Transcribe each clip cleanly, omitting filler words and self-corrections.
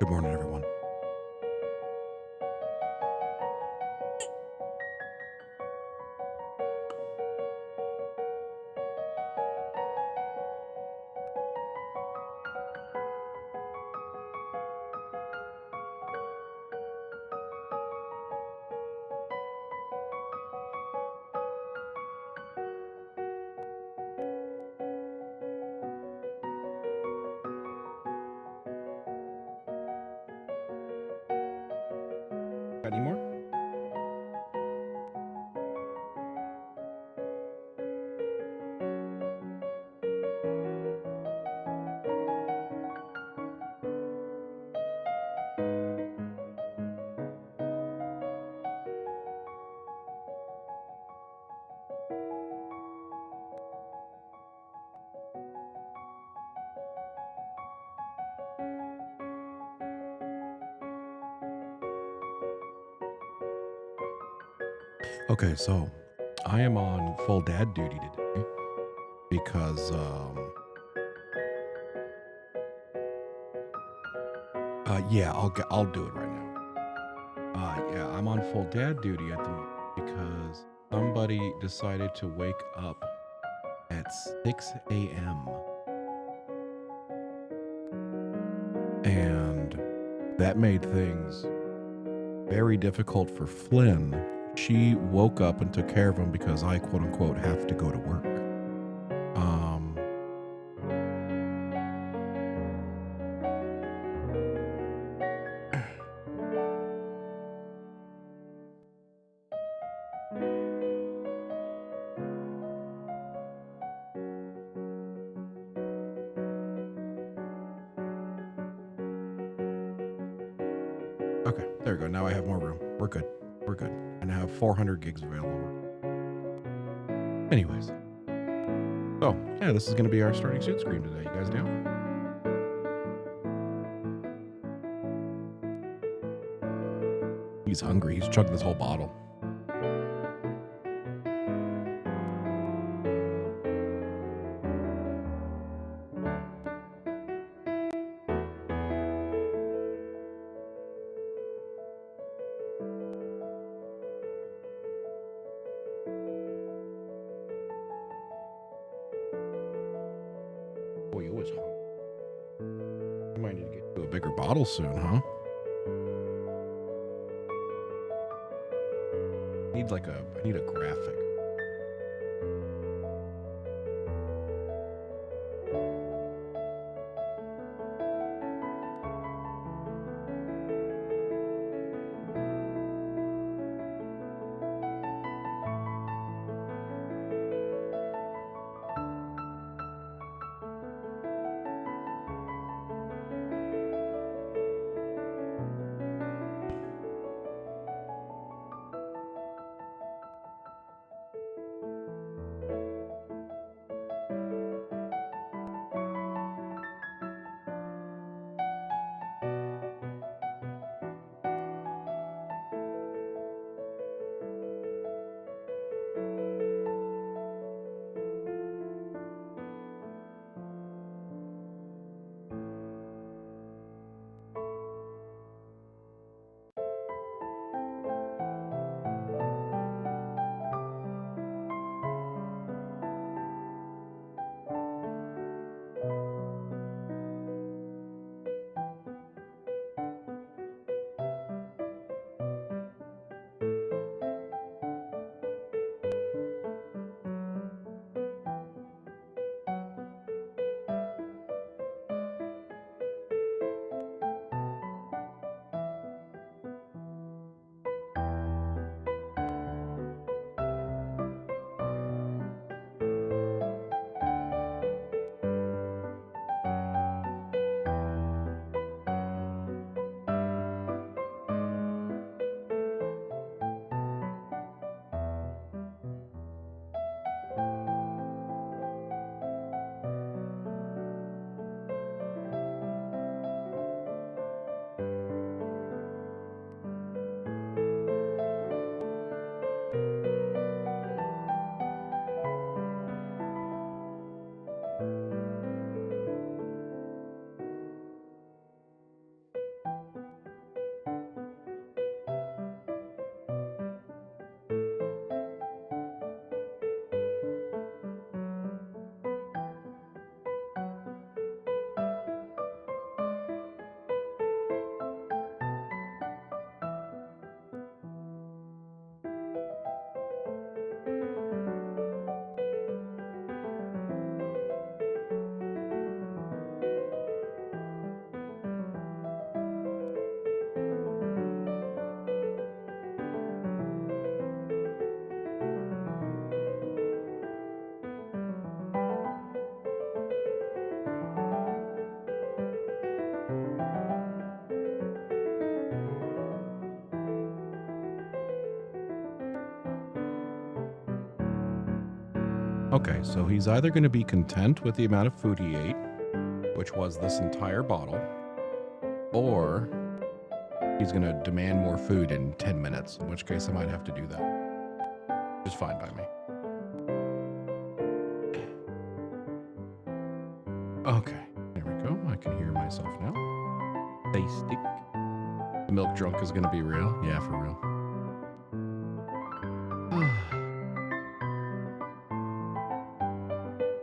Good morning, everyone. Got any more? Okay, so I am on full dad duty today because, yeah, I'll do it right now. Yeah, I'm on full dad duty at the moment because somebody decided to wake up at 6 a.m. and that made things very difficult for Flynn. She woke up and took care of him because I quote unquote have to go to work. Um, okay, there we go. Now I have more room. We're good. We're good. And I have 400 gigs available. Anyways, so yeah, this is going to be our starting suit screen today. You guys down? He's hungry. He's chugging this whole bottle. Boy, you always hungry. I might need to get you a bigger bottle soon, huh? I need a graphic. Okay, so he's either going to be content with the amount of food he ate, which was this entire bottle, or he's going to demand more food in 10 minutes, in which case I might have to do that. Just fine by me. Okay, there we go. I can hear myself now. Tasty. The milk drunk is going to be real. Yeah, for real.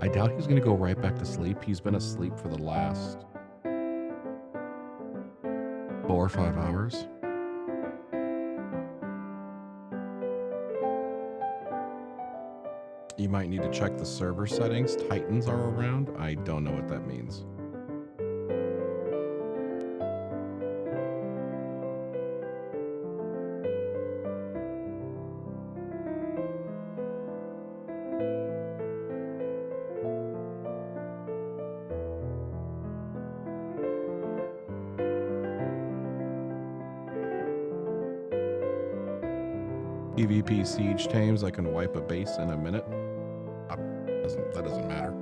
I doubt he's going to go right back to sleep. He's been asleep for the last 4 or 5 hours. You might need to check the server settings. Titans are around. I don't know what that means. PvP siege tames, I can wipe a base in a minute. That doesn't matter.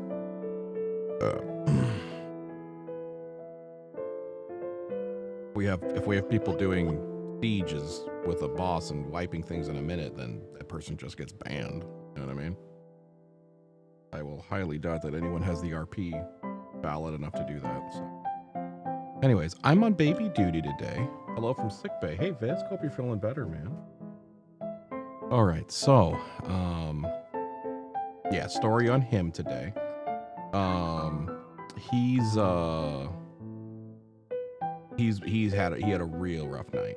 If we have people doing sieges with a boss and wiping things in a minute, then that person just gets banned. You know what I mean? I will highly doubt that anyone has the RP valid enough to do that. So. Anyways, I'm on baby duty today. Hello from sickbay. Hey Vince, hope you're feeling better, man. All right, so yeah, story on him today. He had a real rough night.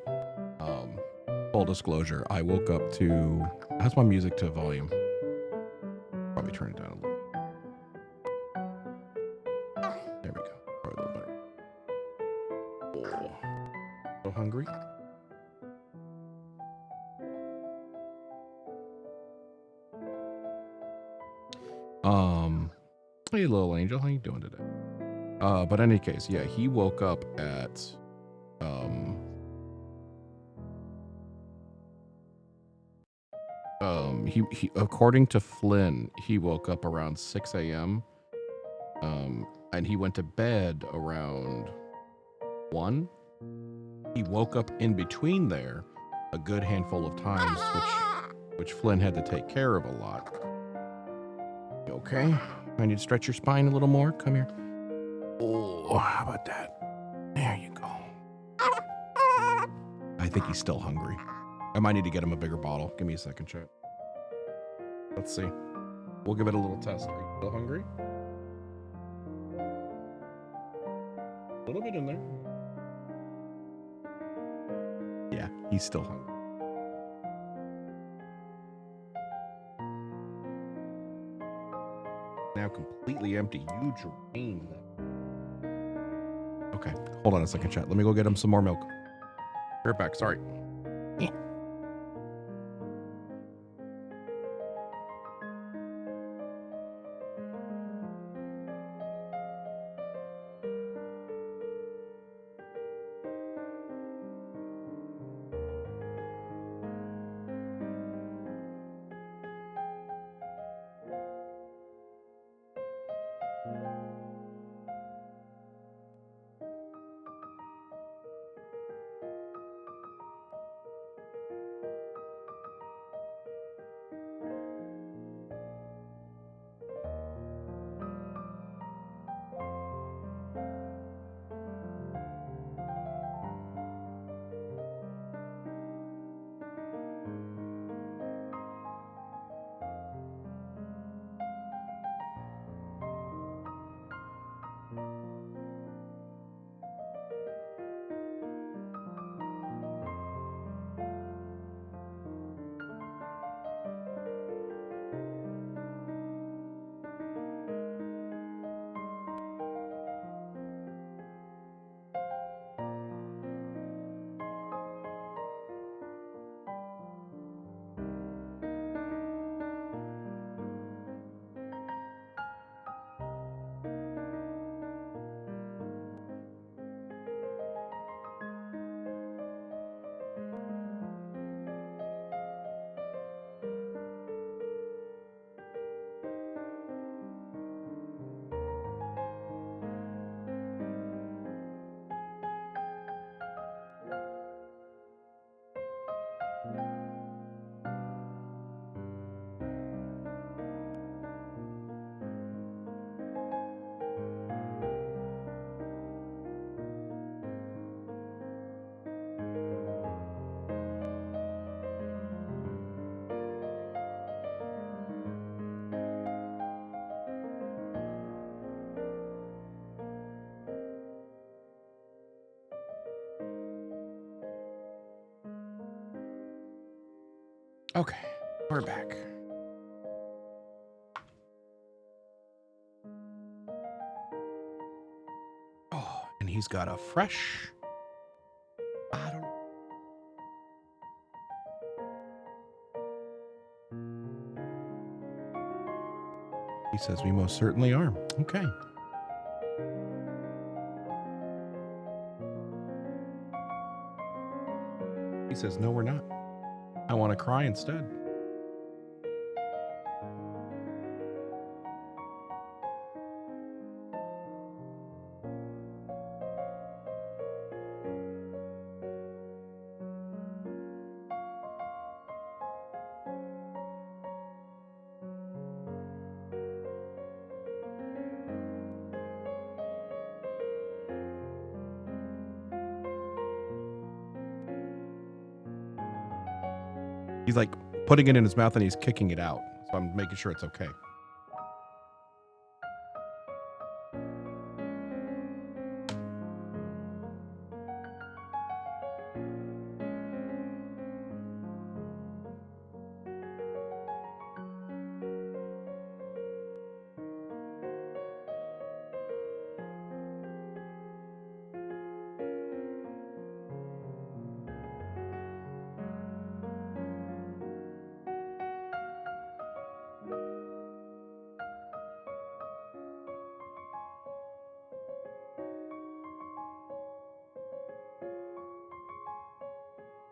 Full disclosure, I woke up to, how's my music to volume? Probably turn it down a little. There we go. Probably a little better. Oh. So hungry? Hey little angel, how you doing today? But in any case, yeah, he woke up at he according to Flynn, he woke up around 6 a.m. And he went to bed around 1. He woke up in between there a good handful of times, which Flynn had to take care of a lot. You okay? I need to stretch your spine a little more. Come here. Oh, how about that? There you go. I think he's still hungry. I might need to get him a bigger bottle. Give me a second, chat. Let's see. We'll give it a little test. Are you still hungry? A little bit in there. Yeah, he's still hungry. Now completely empty. You drained them. Okay, hold on a second, chat. Let me go get him some more milk. Right back. Sorry. Yeah. Okay, we're back. Oh, and he's got a fresh bottle. He says we most certainly are. Okay. He says, no, we're not. I want to cry instead. He's like putting it in his mouth and he's kicking it out. So I'm making sure it's okay.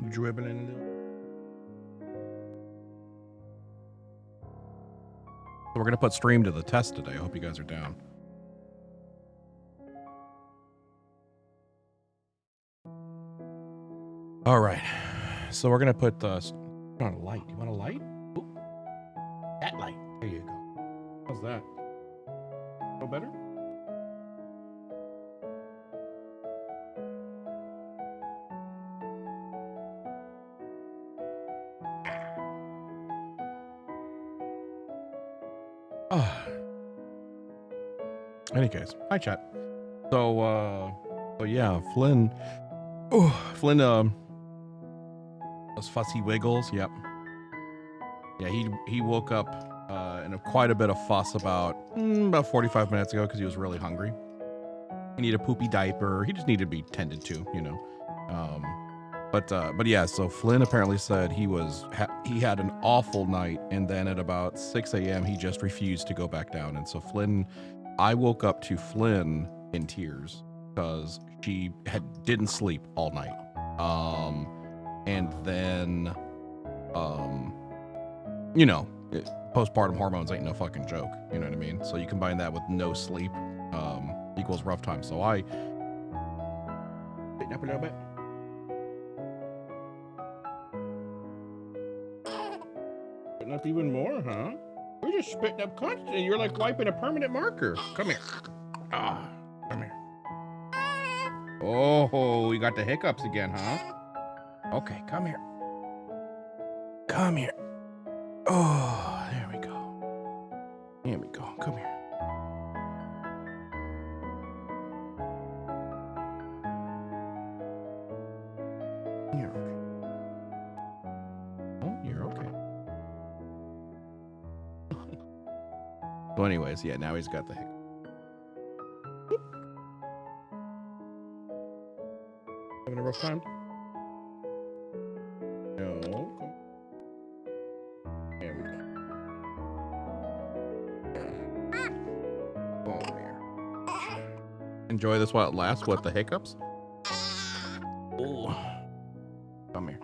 Dribbling into it. So we're going to put stream to the test today. I hope you guys are down. All right. So we're going to put the... You want a light? You want a light? Ooh. That light. There you go. How's that? Feel better? Oh. Any case, hi chat. So yeah, Flynn. Oh, Flynn. Those fussy wiggles. Yep. Yeah, he woke up in quite a bit of fuss about 45 minutes ago because he was really hungry. He needed a poopy diaper. He just needed to be tended to, you know. But yeah, so Flynn apparently said he had an awful night, and then at about 6 a.m. he just refused to go back down. And so I woke up to Flynn in tears because she didn't sleep all night. And then you know, postpartum hormones ain't no fucking joke. You know what I mean? So you combine that with no sleep equals rough time. So I spitting up a little bit. Spitting up even more, huh? You're just spitting up constantly. You're like wiping a permanent marker. Come here. Ah, come here. Oh, you got the hiccups again, huh? Okay, come here. Come here. Oh, there we go. Here we go. Come here. You're okay. Oh, you're okay. So anyways, yeah, now he's got the hiccup. Having a rough time? No. There we go. Oh, there. Enjoy this while it lasts. What, the hiccups? Oh. Come here.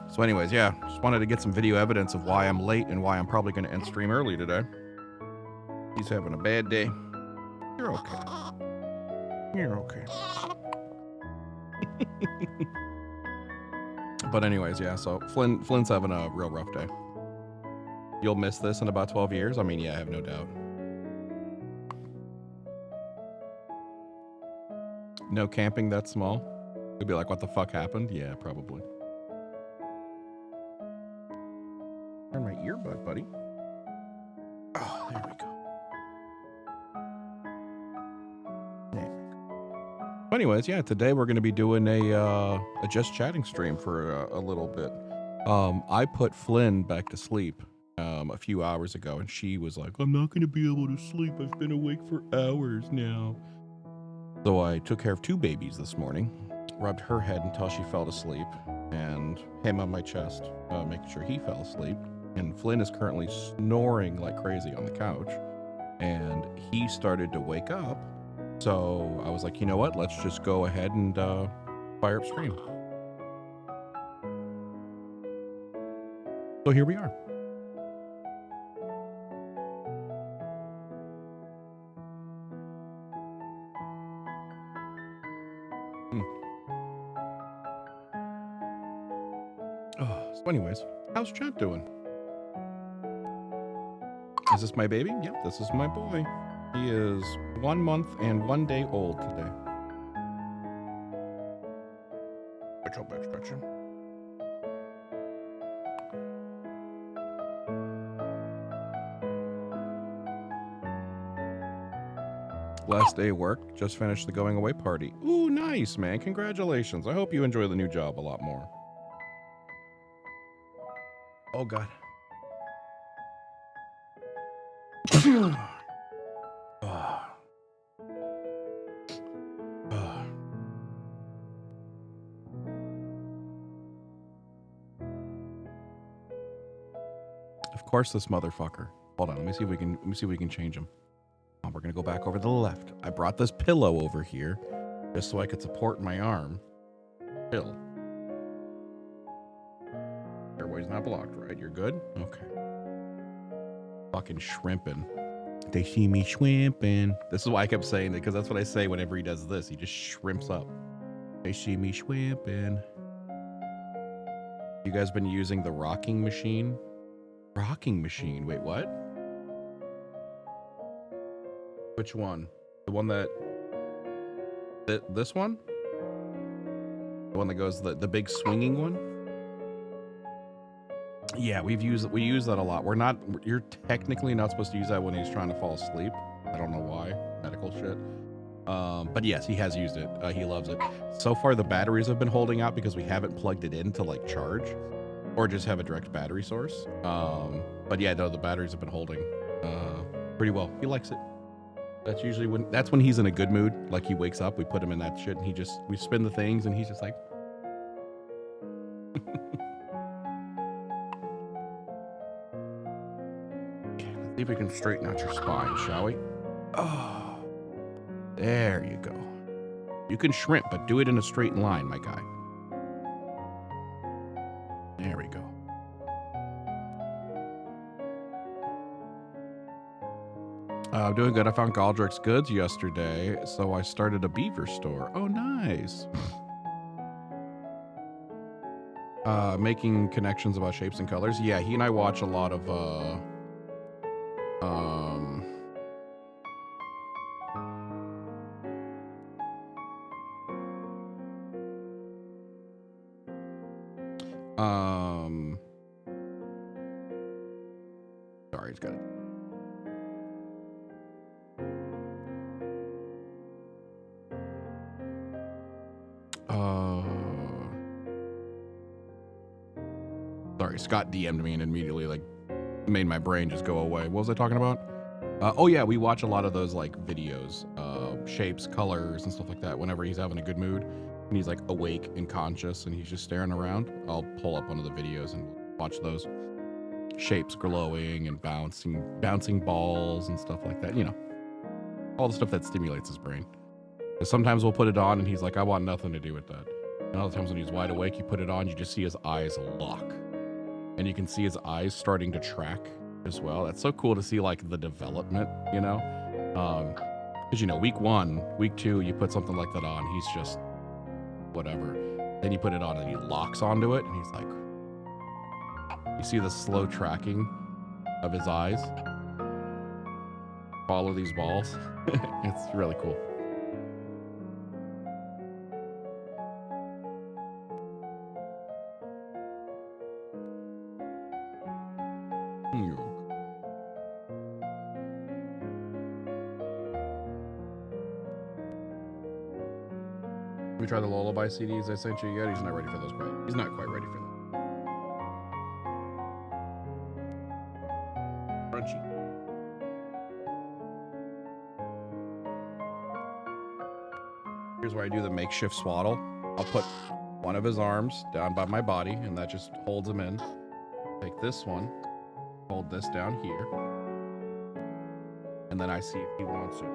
So anyways, yeah, just wanted to get some video evidence of why I'm late and why I'm probably going to end stream early today. He's having a bad day. You're okay. You're okay. But anyways, yeah, so Flynn's having a real rough day. You'll miss this in about 12 years? I mean, yeah, I have no doubt. No camping that small? You'll be like, what the fuck happened? Yeah, probably. Turn my earbud, buddy. Oh, there we go. There we go. Anyways, yeah, today we're going to be doing a just chatting stream for a little bit. I put Flynn back to sleep a few hours ago, and she was like, I'm not going to be able to sleep. I've been awake for hours now. So I took care of 2 babies this morning, rubbed her head until she fell to sleep, and him on my chest, making sure he fell asleep. And Flynn is currently snoring like crazy on the couch, and he started to wake up. So I was like, you know what? Let's just go ahead and fire up Scream. So here we are. So anyways, how's chat doing? Is this my baby? Yeah, this is my boy. He is 1 month and 1 day old today. Stretch him. Last day work, just finished the going away party. Ooh, nice, man. Congratulations. I hope you enjoy the new job a lot more. Oh, God. Of course, this motherfucker. Hold on, let me see if we can change him. We're gonna go back over to the left. I brought this pillow over here just so I could support my arm. Chill. Airway's not blocked, right? You're good? Okay. Fucking shrimping. They see me shrimping. This is why I kept saying it, because that's what I say whenever he does this. He just shrimps up. They see me shrimping. You guys been using the rocking machine? Rocking machine? Wait, what? Which one? The one that... This one? The one that goes, the big swinging one? Yeah, we use that a lot. You're technically not supposed to use that when he's trying to fall asleep. I don't know why, medical shit. But yes, he has used it. He loves it. So far, the batteries have been holding out because we haven't plugged it in to like charge or just have a direct battery source. But yeah, no, the batteries have been holding pretty well. He likes it. That's usually when he's in a good mood. Like he wakes up, we put him in that shit, and we spin the things, and he's just like. See if we can straighten out your spine, shall we? Oh, there you go. You can shrimp, but do it in a straight line, my guy. There we go. I'm doing good. I found Galdrick's goods yesterday, so I started a beaver store. Oh, nice. Making connections about shapes and colors. Yeah, he and I watch a lot of sorry, it's got it. Sorry, Scott DM'd me and immediately like made my brain just go away. What was I talking about? Oh yeah, we watch a lot of those like videos, shapes, colors, and stuff like that. Whenever he's having a good mood and he's like awake and conscious and he's just staring around, I'll pull up one of the videos and watch those shapes glowing and bouncing balls and stuff like that. You know, all the stuff that stimulates his brain. Because sometimes we'll put it on and he's like, I want nothing to do with that. And other times when he's wide awake, you put it on, you just see his eyes lock. And you can see his eyes starting to track as well. That's so cool to see like the development, you know? Because, you know, week 1, week 2, you put something like that on, he's just whatever. Then you put it on and he locks onto it and he's like, you see the slow tracking of his eyes? Follow these balls. It's really cool. We try the Lullaby CDs I sent you yet? He's not ready for those quite. He's not quite ready for them. here's where I do the makeshift swaddle. I'll put one of his arms down by my body, and that just holds him in. Take this one, hold this down here, and then I see if he wants it.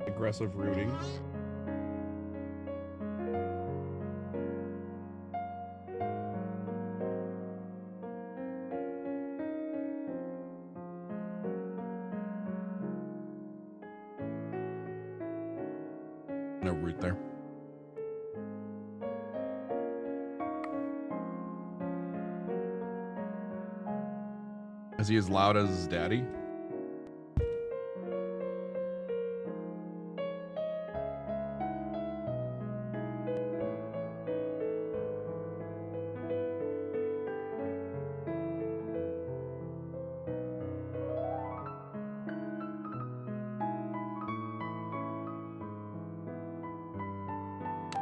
Aggressive rooting. No root there. Is he as loud as his daddy?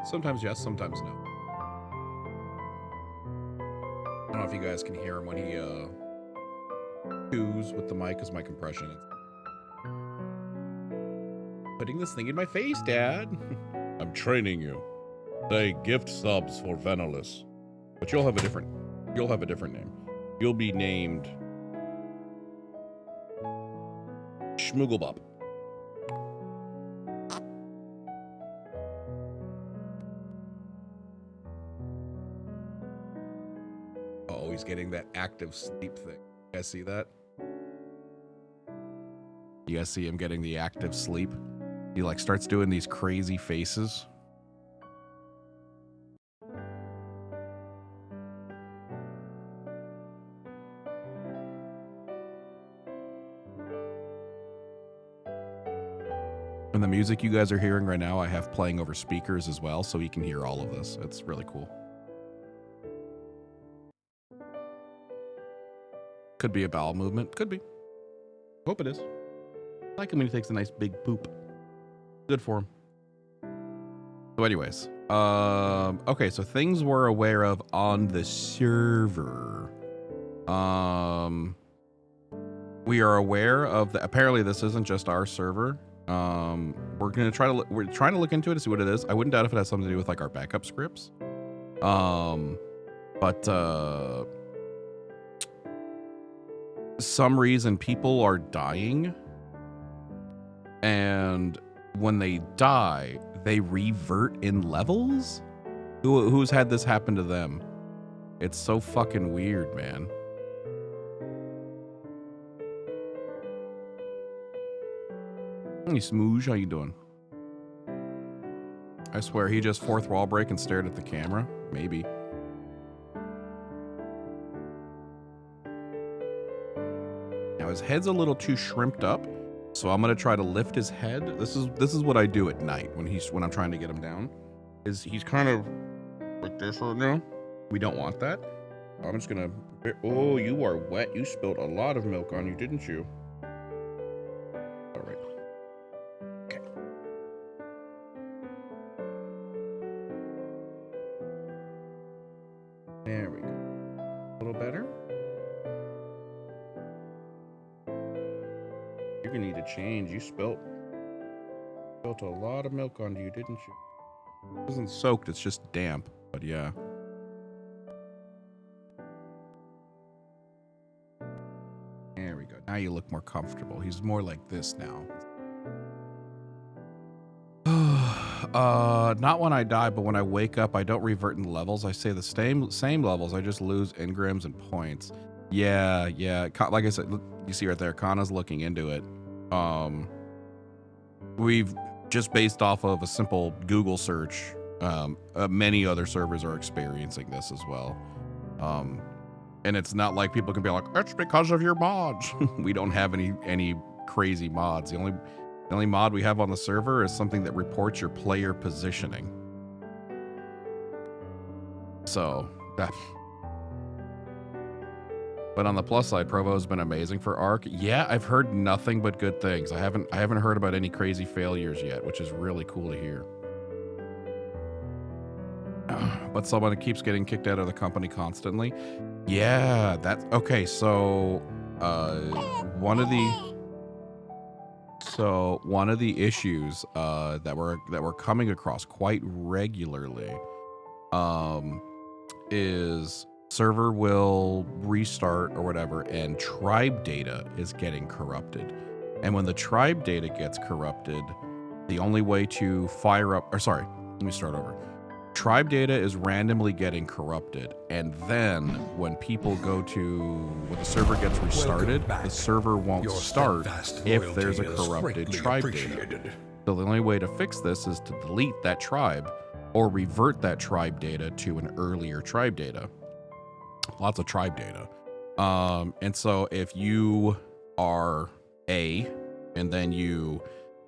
Sometimes yes, sometimes no. I don't know if you guys can hear him when he coos with the mic because my compression is putting this thing in my face, Dad. I'm training you. Say gift subs for Venalus. But you'll have a different name. You'll be named Schmooglebop. Oh, he's getting that active sleep thing. You guys see that? You guys see him getting the active sleep? He like starts doing these crazy faces. And the music you guys are hearing right now, I have playing over speakers as well, so you can hear all of this. It's really cool. Could be a bowel movement. Could be. Hope it is. I like him when he takes a nice big poop. Good for him. So anyways, okay, so things we're aware of on the server. We are aware of the, apparently this isn't just our server. We're trying to look into it to see what it is. I wouldn't doubt if it has something to do with like our backup scripts. Some reason people are dying, and when they die, they revert in levels. Who's had this happen to them? It's so fucking weird, man. Hey, Smooge, how you doing? I swear he just fourth wall break and stared at the camera. Maybe. Now his head's a little too shrimped up, so I'm gonna try to lift his head. This is what I do at night when I'm trying to get him down. Is he's kind of like this right now. We don't want that. I'm just gonna. Oh, you are wet. You spilled a lot of milk on you, didn't you? All right. Okay. There we go. A little better. You're gonna need to change. You spilt a lot of milk onto you, didn't you? It wasn't soaked, it's just damp, but yeah. There we go. Now you look more comfortable. He's more like this now. Not when I die, but when I wake up, I don't revert in levels. I say the same levels. I just lose engrams and points. Yeah. Like I said, you see right there, Kana's looking into it. We've just based off of a simple Google search. Many other servers are experiencing this as well. And it's not like people can be like, it's because of your mods. We don't have any crazy mods. The only mod we have on the server is something that reports your player positioning. So that. But on the plus side, Provo's been amazing for Arc. Yeah, I've heard nothing but good things. I haven't heard about any crazy failures yet, which is really cool to hear. But someone keeps getting kicked out of the company constantly. Yeah, that's okay. So, one of the issues that we're coming across quite regularly, is server will restart or whatever, and tribe data is getting corrupted. And when the tribe data gets corrupted, the only way to fire up, or sorry, let me start over. Tribe data is randomly getting corrupted, and then when people go to, when the server gets restarted, the server won't start if there's a corrupted tribe data. So the only way to fix this is to delete that tribe or revert that tribe data to an earlier tribe data. Lots of tribe data. And so if you are A and then you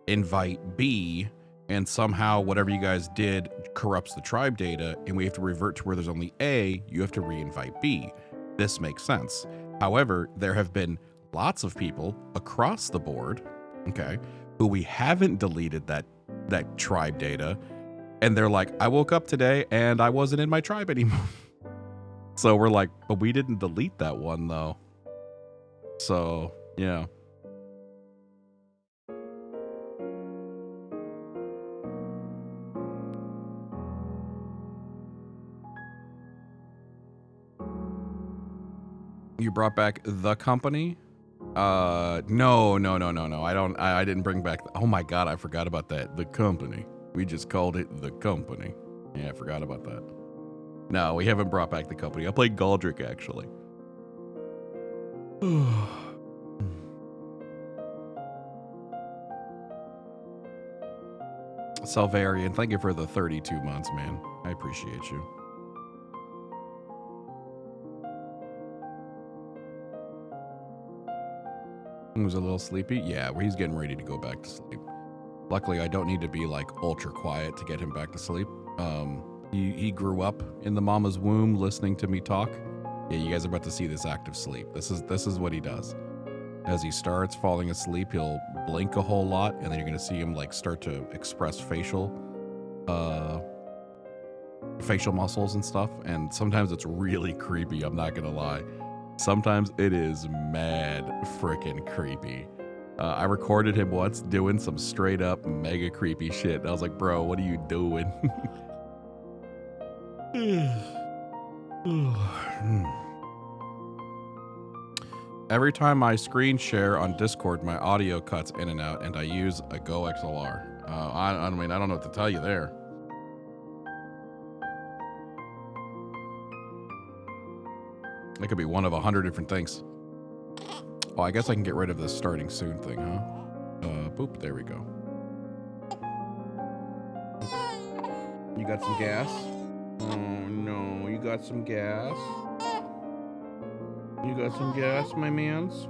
invite B, and somehow whatever you guys did corrupts the tribe data, and we have to revert to where there's only A, you have to re-invite B. This makes sense. However, there have been lots of people across the board, okay, who we haven't deleted that tribe data, and they're like, I woke up today and I wasn't in my tribe anymore. So we're like, but we didn't delete that one though. So yeah. You brought back the company? No. I didn't bring back. Oh my God, I forgot about that. The company. We just called it the company. Yeah, I forgot about that. No, we haven't brought back the company. I played Galdrick actually. Salvarian, thank you for the 32 months, man. I appreciate you. He was a little sleepy. Yeah, he's getting ready to go back to sleep. Luckily, I don't need to be like ultra quiet to get him back to sleep. He grew up in the mama's womb listening to me talk. Yeah, you guys are about to see this active sleep. This is what he does. As he starts falling asleep, he'll blink a whole lot, and then you're gonna see him like start to express facial muscles and stuff. And sometimes it's really creepy. I'm not gonna lie. Sometimes it is mad freaking creepy. I recorded him once doing some straight up mega creepy shit. And I was like, bro, what are you doing? Every time I screen share on Discord, my audio cuts in and out, and I use a Go XLR. I mean, I don't know what to tell you there. It could be one of 100 different things. Oh, I guess I can get rid of this starting soon thing, huh? Boop, there we go. You got some gas? Oh no, you got some gas? You got some gas, my mans?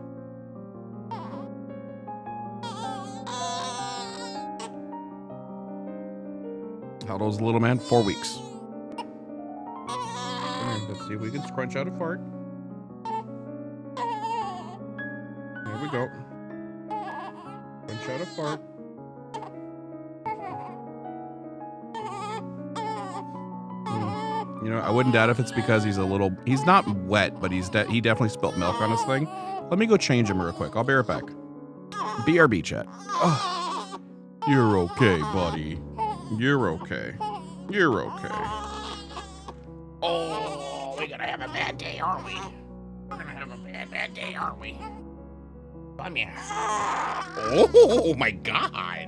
How old's the little man? 4 weeks. Come here, let's see if we can scrunch out a fart. There we go. Scrunch out a fart. You know, I wouldn't doubt if it's because he's not wet, but he definitely spilt milk on his thing. Let me go change him real quick. I'll be right back. BRB chat. Oh, you're okay, buddy. You're okay. You're okay. Oh, we're gonna have a bad day, aren't we? We're gonna have a bad day, aren't we? Come here. Oh my God.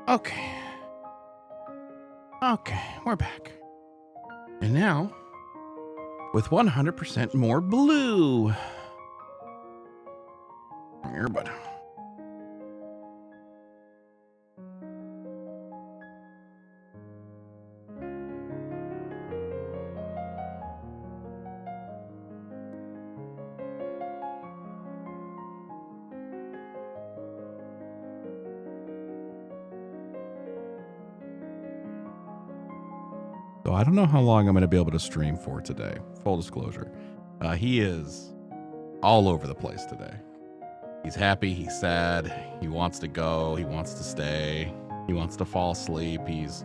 Okay. Okay, we're back. And now, with 100% more blue. Here, bud. So I don't know how long I'm going to be able to stream for today. Full disclosure. He is all over the place today. He's happy. He's sad. He wants to go. He wants to stay. He wants to fall asleep. He's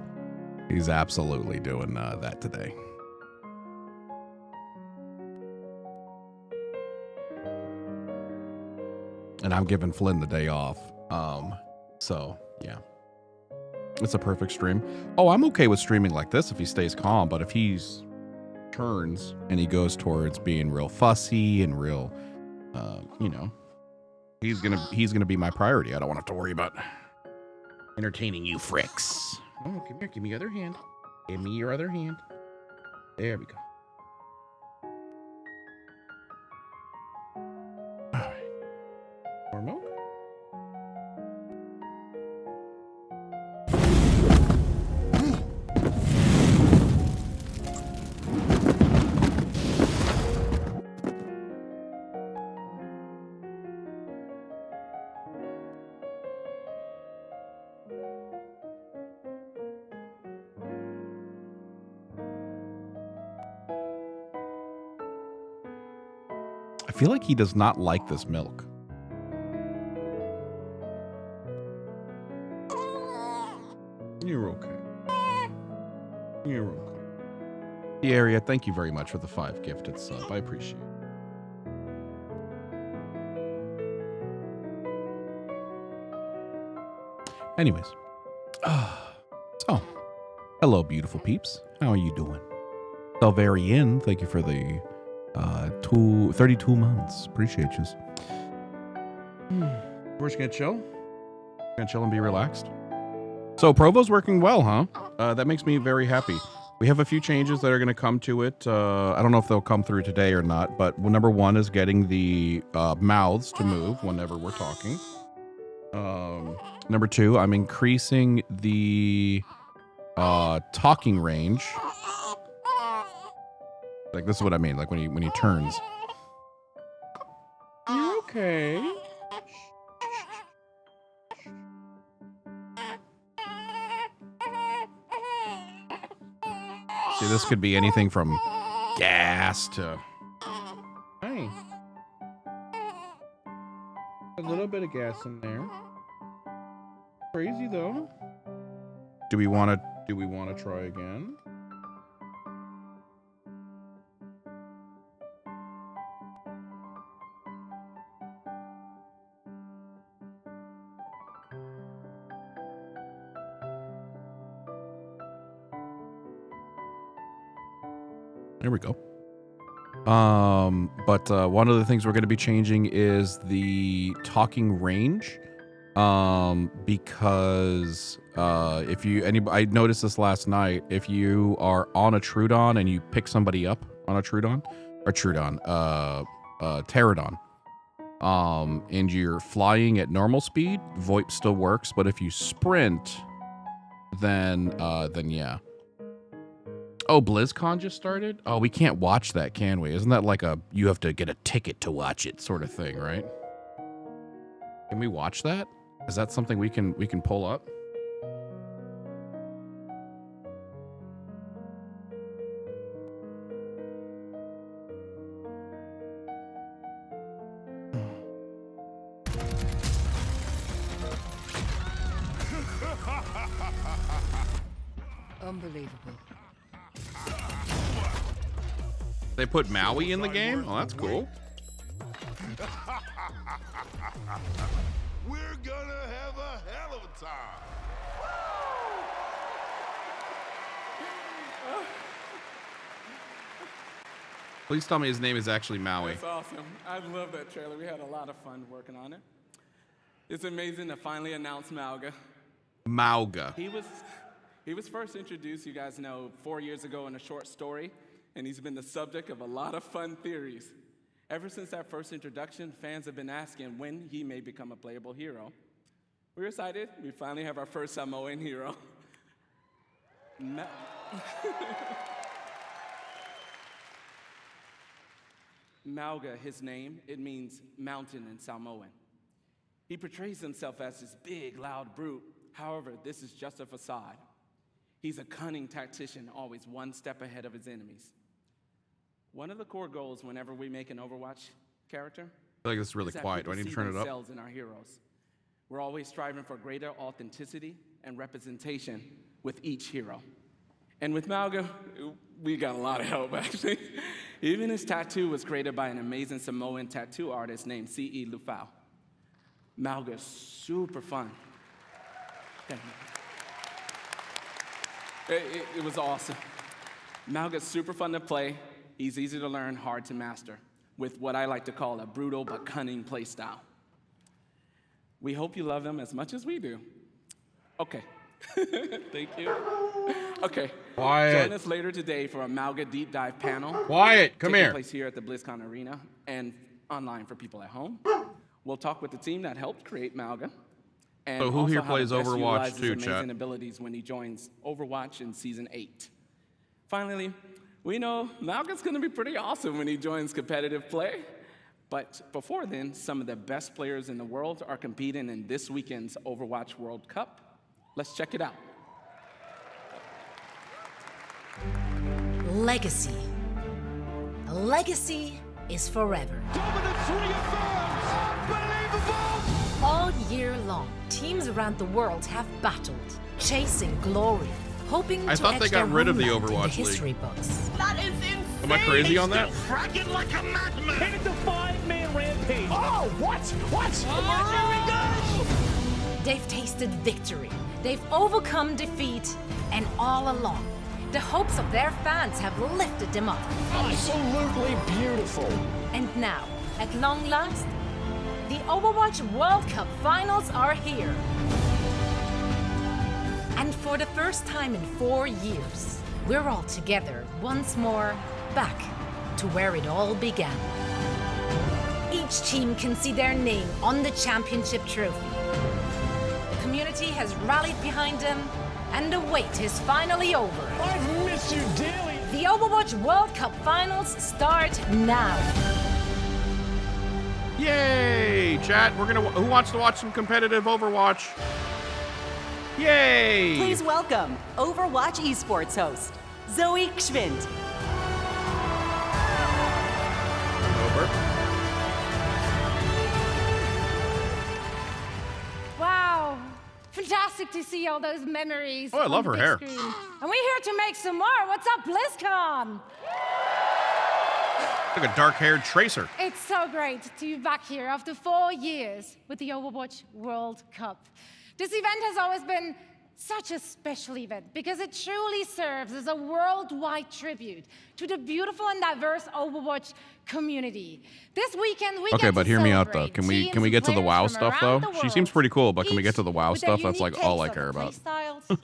absolutely doing that today. And I'm giving Flynn the day off. So yeah. It's a perfect stream. Oh, I'm okay with streaming like this if he stays calm, but if he's turns and he goes towards being real fussy and real, you know, he's gonna be my priority. I don't want to have to worry about entertaining you fricks. Oh, come here, give me your other hand. Give me your other hand. There we go. All right. More milk. I feel like he does not like this milk. You're okay. You're okay. The area, thank you very much for the 5 gifted sub. I appreciate it. Anyways. So, hello, beautiful peeps. How are you doing? Salvarian, thank you for the 32 months. Appreciate you. We're just gonna chill. Gonna chill and be relaxed. So Provo's working well, huh? That makes me very happy. We have a few changes that are gonna come to it. I don't know if they'll come through today or not, but number 1 is getting the mouths to move whenever we're talking. Number 2, I'm increasing the talking range. Like, this is what I mean, like when he turns. You're okay. See, this could be anything from gas to... Hey. A little bit of gas in there. Crazy, though. Do we want to try again? There we go. But one of the things we're going to be changing is the talking range. Because if you I noticed this last night, if you are on a Trudon and you pick somebody up on a Pterodon, and you're flying at normal speed, VoIP still works, but if you sprint, then yeah. Oh, BlizzCon just started? Oh, we can't watch that, can we? Isn't that like you have to get a ticket to watch it sort of thing, right? Can we watch that? Is that something we can pull up? Unbelievable. They put Maui in the game? Oh, that's cool. We're gonna have a hell of a time. Please tell me his name is actually Maui. That's awesome. I love that trailer. We had a lot of fun working on it. It's amazing to finally announce Mauga. Mauga. He was first introduced, you guys know, 4 years ago in a short story, and he's been the subject of a lot of fun theories. Ever since that first introduction, fans have been asking when he may become a playable hero. We're excited. We finally have our first Samoan hero. Mauga, his name, it means mountain in Samoan. He portrays himself as this big, loud brute. However, this is just a facade. He's a cunning tactician, always one step ahead of his enemies. One of the core goals whenever we make an Overwatch character, I feel like this is really is that quiet. Do I people need to see turn it up? themselves in our heroes. We're always striving for greater authenticity and representation with each hero. And with Mauga, we got a lot of help, actually. Even his tattoo was created by an amazing Samoan tattoo artist named C.E. Lufau. Mauga's super fun. Thank you. It was awesome. Mauga's super fun to play. He's easy to learn, hard to master, with what I like to call a brutal but cunning play style. We hope you love him as much as we do. Okay. Thank you. Okay. Quiet. Join us later today for a Mauga deep dive panel. Quiet. Come taking here. place here at the BlizzCon Arena and online for people at home. We'll talk with the team that helped create Mauga. And So who also here how plays to best Overwatch utilize his too, amazing chat? abilities when he joins Overwatch in Season 8. Finally, we know Mauga's going to be pretty awesome when he joins competitive play. But before then, some of the best players in the world are competing in this weekend's Overwatch World Cup. Let's check it out. Legacy. A legacy is forever. Dominance reaffirms! Unbelievable! All year long, teams around the world have battled, chasing glory, hoping I to thought etch they got their rid of the homeland in Overwatch the history books. That is insane. Am I crazy on that? Fracking like a madman! Headed to 5-man rampage. Oh, what? They've tasted victory, they've overcome defeat, and all along, the hopes of their fans have lifted them up. Absolutely beautiful. And now, at long last, the Overwatch World Cup finals are here. And for the first time in 4 years, we're all together once more, back to where it all began. Each team can see their name on the championship trophy. The community has rallied behind them, and the wait is finally over. I've missed you dearly. The Overwatch World Cup finals start now. Yay! Chat, who wants to watch some competitive Overwatch? Yay! Please welcome Overwatch esports host, Zoe Gschwind. Over. Wow. Fantastic to see all those memories. Oh, I love on her the hair. big screen. And we're here to make some more. What's up, BlizzCon? Like a dark-haired Tracer. It's so great to be back here after 4 years with the Overwatch World Cup. This event has always been such a special event because it truly serves as a worldwide tribute to the beautiful and diverse Overwatch community. This weekend, we Okay, get but to hear me out though. celebrate Can we teams and get to the players WoW from stuff though? around the She seems world, pretty cool, but can we get each to the WoW with their stuff? That's like unique all I takes care on the about. playstyles,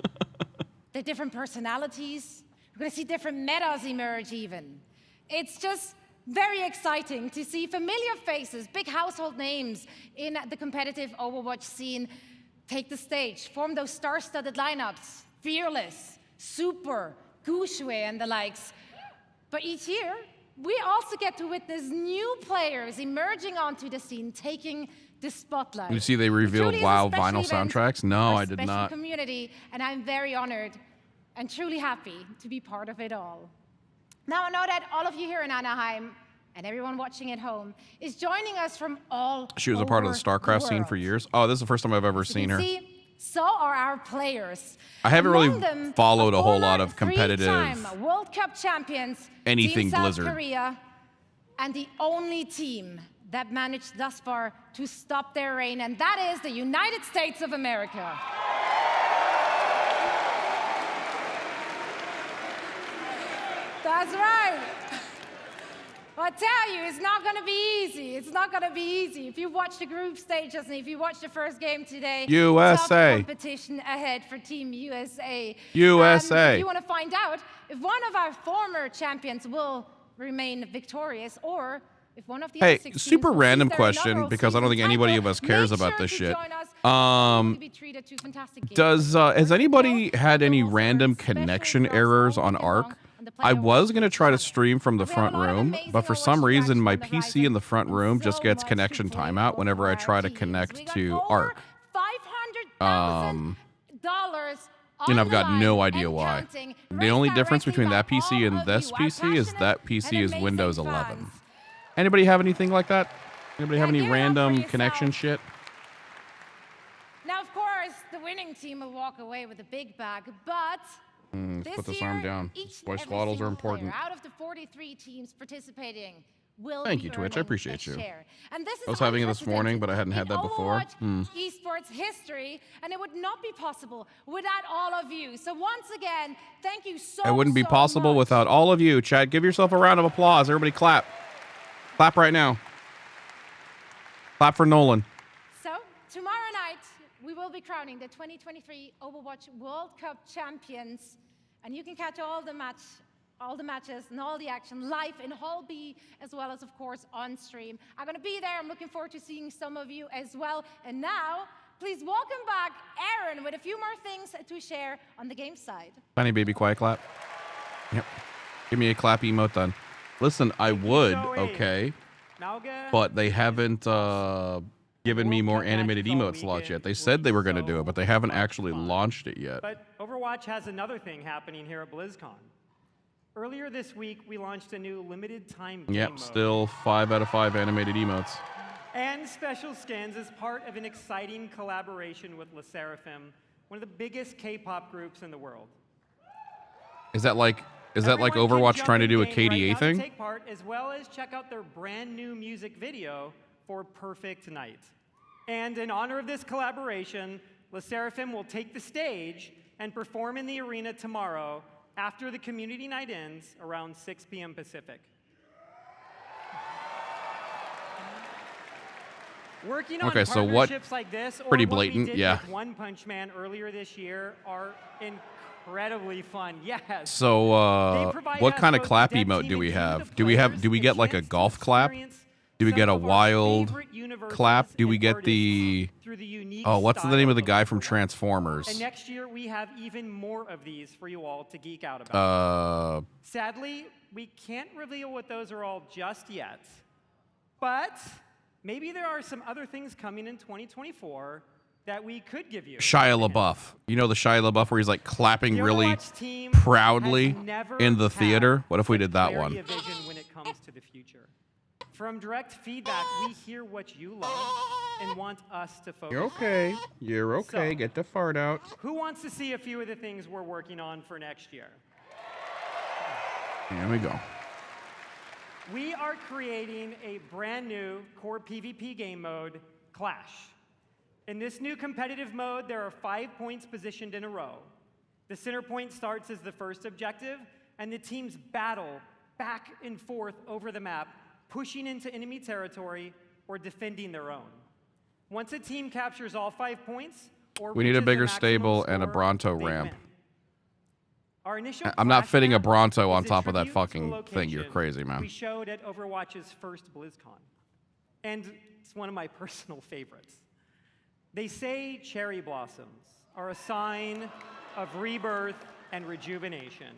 the different personalities. We're going to see different metas emerge even. It's just very exciting to see familiar faces, big household names in the competitive Overwatch scene take the stage, form those star-studded lineups, Fearless, Super, Gushue, and the likes. But each year, we also get to witness new players emerging onto the scene, taking the spotlight. You see they It revealed truly is a WoW special vinyl event soundtracks? No, for a I did special not. community, and I'm very honored and truly happy to be part of it all. Now I know that all of you here in Anaheim and everyone watching at home is joining us from all She was a part of the over StarCraft scene for world. years. Oh, this is the first time I've ever As you seen can her. see, so are our players. I haven't really Among them, followed a whole lot former of competitive three-time World Cup champions, anything Team South Blizzard. Korea, and the only team that managed thus far to stop their reign, and that is the United States of America. That's right. Well, I tell you, it's not going to be easy. It's not going to be easy. If you watch the group stages and if you watch the first game today, USA. tough competition ahead for Team USA. USA. If you want to find out if one of our former champions will remain victorious or if one of the other 6 super teams will random seize their question inaugural because I don't think season anybody title, of us cares make about sure this to shit. join us. You'll be treated to fantastic games. Does has anybody had any random connection errors on Arc? I was going to try to stream from the front room, but for some reason my PC in the front room just gets connection timeout whenever I try to connect to Arc. And I've got no idea why. The only difference between that PC and this PC is that PC is Windows 11. Anybody have anything like that? Anybody have any random connection shit? Now, of course, the winning team will walk away with a big bag, but Let's put this arm down. Boy, swaddles are important. Out of the 43 teams participating will Thank you, Twitch. I earning appreciate a you. share. And this is I was having it this morning, but I hadn't had that before. Overwatch esports history, and it would not be possible without all of you. So once again, thank you so much. It wouldn't be possible without all of you. Chad, give yourself a round of applause. Everybody clap. Clap right now. Clap for Nolan. So tomorrow night, we will be crowning the 2023 Overwatch World Cup champions, and you can catch all the matches and all the action live in Hall B, as well as, of course, on stream. I'm going to be there. I'm looking forward to seeing some of you as well. And now, please welcome back Aaron with a few more things to share on the game side. Tiny baby quiet clap. Yep. Give me a clap emote then. Listen, I would, okay, but they haven't given me more animated emote slots yet. They said they were going to do it, but they haven't actually launched it yet. But Overwatch has another thing happening here at BlizzCon. Earlier this week, we launched a new limited time game Yep, mode. still 5 out of 5 animated emotes. And special skins as part of an exciting collaboration with LE SSERAFIM, one of the biggest K-pop groups in the world. Is that like Overwatch trying to do a KDA thing? Take part, as well as check out their brand new music video for Perfect Night. And in honor of this collaboration, LE SSERAFIM will take the stage and perform in the arena tomorrow after the community night ends around 6 p.m. Pacific. Working on partnerships like this, or pretty what we blatant, did yeah. with One Punch Man earlier this year, are incredibly fun. Yes. So, what kind of clap emote do we have? Do we get like a golf clap? Do we get a wild clap? Do we get the what's the name of the guy from Transformers? And next year we have even more of these for you all to geek out about. Sadly, we can't reveal what those are all just yet. But maybe there are some other things coming in 2024 that we could give you. Shia LaBeouf. You know the Shia LaBeouf where he's like clapping really proudly in the theater? What if we did that one? Vision when it comes to the future. From direct feedback, we hear what you love and want us to focus You're okay. You're okay. So, get the fart out. Who wants to see a few of the things we're working on for next year? Here we go. We are creating a brand new core PvP game mode, Clash. In this new competitive mode, there are 5 points positioned in a row. The center point starts as the first objective, and the teams battle back and forth over the map, pushing into enemy territory or defending their own. Once a team captures all 5 points, or We need a reaches bigger the maximum stable and a score, Bronto they ramp. win. Our initial I'm not Clash fitting a map Bronto on is a top of that tribute to a fucking thing. You're location crazy, man. We showed at Overwatch's first BlizzCon. And it's one of my personal favorites. They say cherry blossoms are a sign of rebirth and rejuvenation.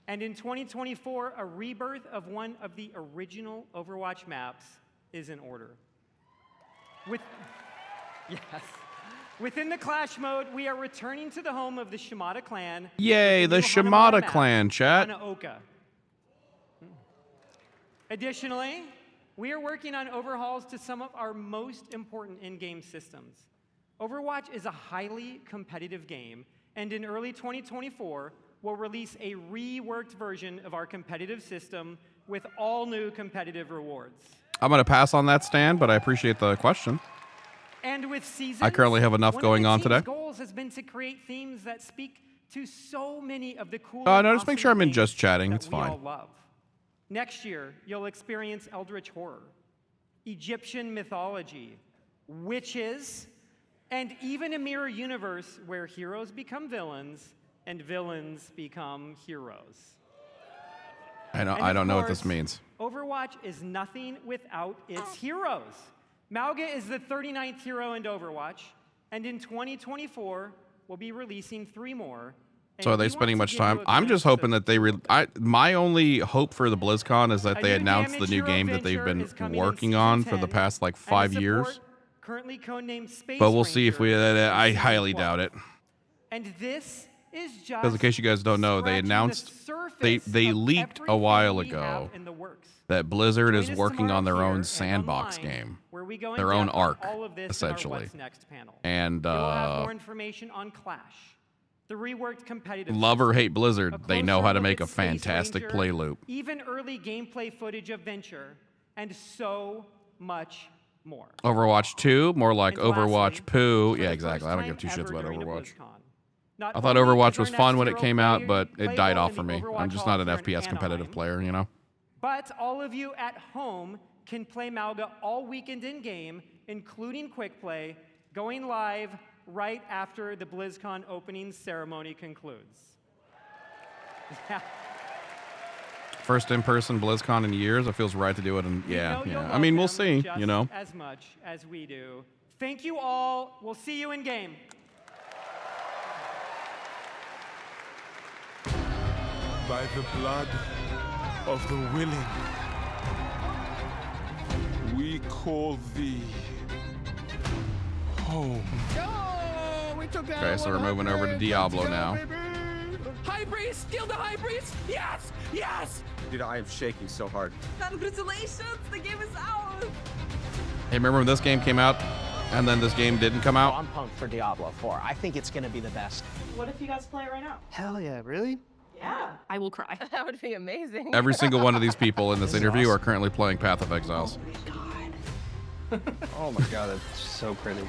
And in 2024, a rebirth of one of the original Overwatch maps is in order. Within the Clash mode, we are returning to the home of the Shimada clan. Yay, the Shimada clan, chat. Hanaoka. Additionally, we are working on overhauls to some of our most important in-game systems. Overwatch is a highly competitive game, and in early 2024, we'll release a reworked version of our competitive system with all new competitive rewards. I'm going to pass on that, Stan, but I appreciate the question. And with seasons, I currently have enough going on today. One of the team's goals has been to create themes that speak to so many of the cool. No, just make sure I'm in just chatting. It's fine. All love. Next year, you'll experience Eldritch Horror, Egyptian mythology, witches, and even a mirror universe where heroes become villains and villains become heroes. I don't know what this means. Overwatch is nothing without its heroes. Mauga is the 39th hero in Overwatch, and in 2024, we'll be releasing 3 more. So are they spending much time? I'm just hoping that they my only hope for the BlizzCon is that they announce the new game that they've been working on for the past like 5 years. Currently codenamed Space But we'll see if we. Ranger I highly doubt it. And this is just Because in case you guys don't know, they announced they leaked a while ago that Blizzard is working on their own sandbox game, their own Ark, essentially. And we'll have more information on Clash, the reworked competitive. Love or hate Blizzard, they know how to make a Space fantastic Ranger, play loop. even early gameplay footage of Venture, and so much more. Overwatch 2, more like And Overwatch lastly, Poo. for Yeah, the exactly. first I don't give time 2 shits ever about during a Overwatch. BlizzCon, not I thought only Overwatch does was our fun next when it hero came out, play but it died well off in for the me. Overwatch I'm just Hall not an here in FPS competitive Anaheim. player, you know? But all of you at home can play Mauga all weekend in-game, including Quick Play, going live right after the BlizzCon opening ceremony concludes. Yeah. First in-person BlizzCon in years. It feels right to do it. And We know yeah. you'll I love mean, we'll them see, just you know? as much as we do. Thank you all. We'll see you in game. By the blood of the willing, we call thee home. Okay, so we're moving over to Diablo now. High Priest! Steal the High Priest! Yes! Yes! Dude, I am shaking so hard. Congratulations, the game is out. Hey, remember when this game came out and then this game didn't come out? I'm pumped for Diablo 4. I think it's gonna be the best. What if you guys play it right now? Hell yeah, really? Yeah. I will cry. That would be amazing. Every single one of these people in this interview are currently playing Path of Exiles. Oh my god, that's so pretty.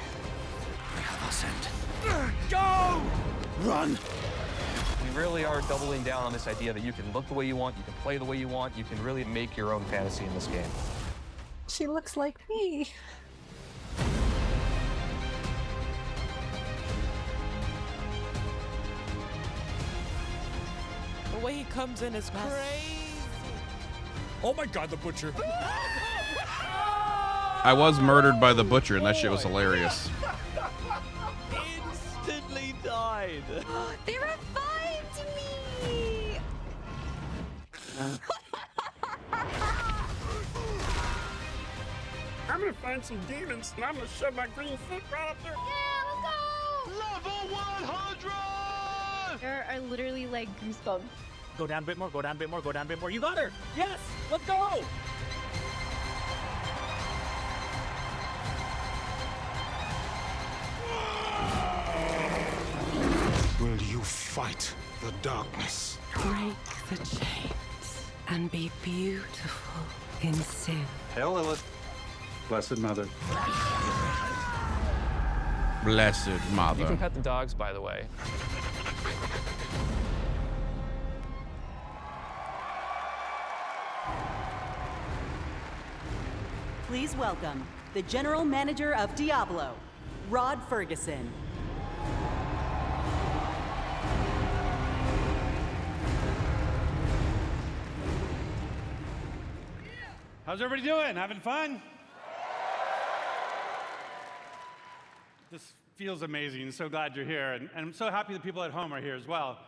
Go! Run! We really are doubling down on this idea that you can look the way you want, you can play the way you want, you can really make your own fantasy in this game. She looks like me. The way he comes in is crazy. Oh my god, the butcher. I was murdered by the butcher, and that shit was hilarious. Instantly died. They revived me. I'm gonna find some demons and I'm gonna shove my green foot right up there. Yeah, let's go! Level 100! There are literally like goosebumps. Go down a bit more, go down a bit more, go down a bit more. You got her! Yes! Let's go! Will you fight the darkness? Break the chains and be beautiful in sin. Hail Lilith. Blessed Mother. Blessed You can mother. pet the dogs, by the way. Please welcome the General Manager of Diablo, Rod Ferguson. How's everybody doing? Having fun? This feels amazing. So glad you're here. And I'm so happy the people at home are here as well.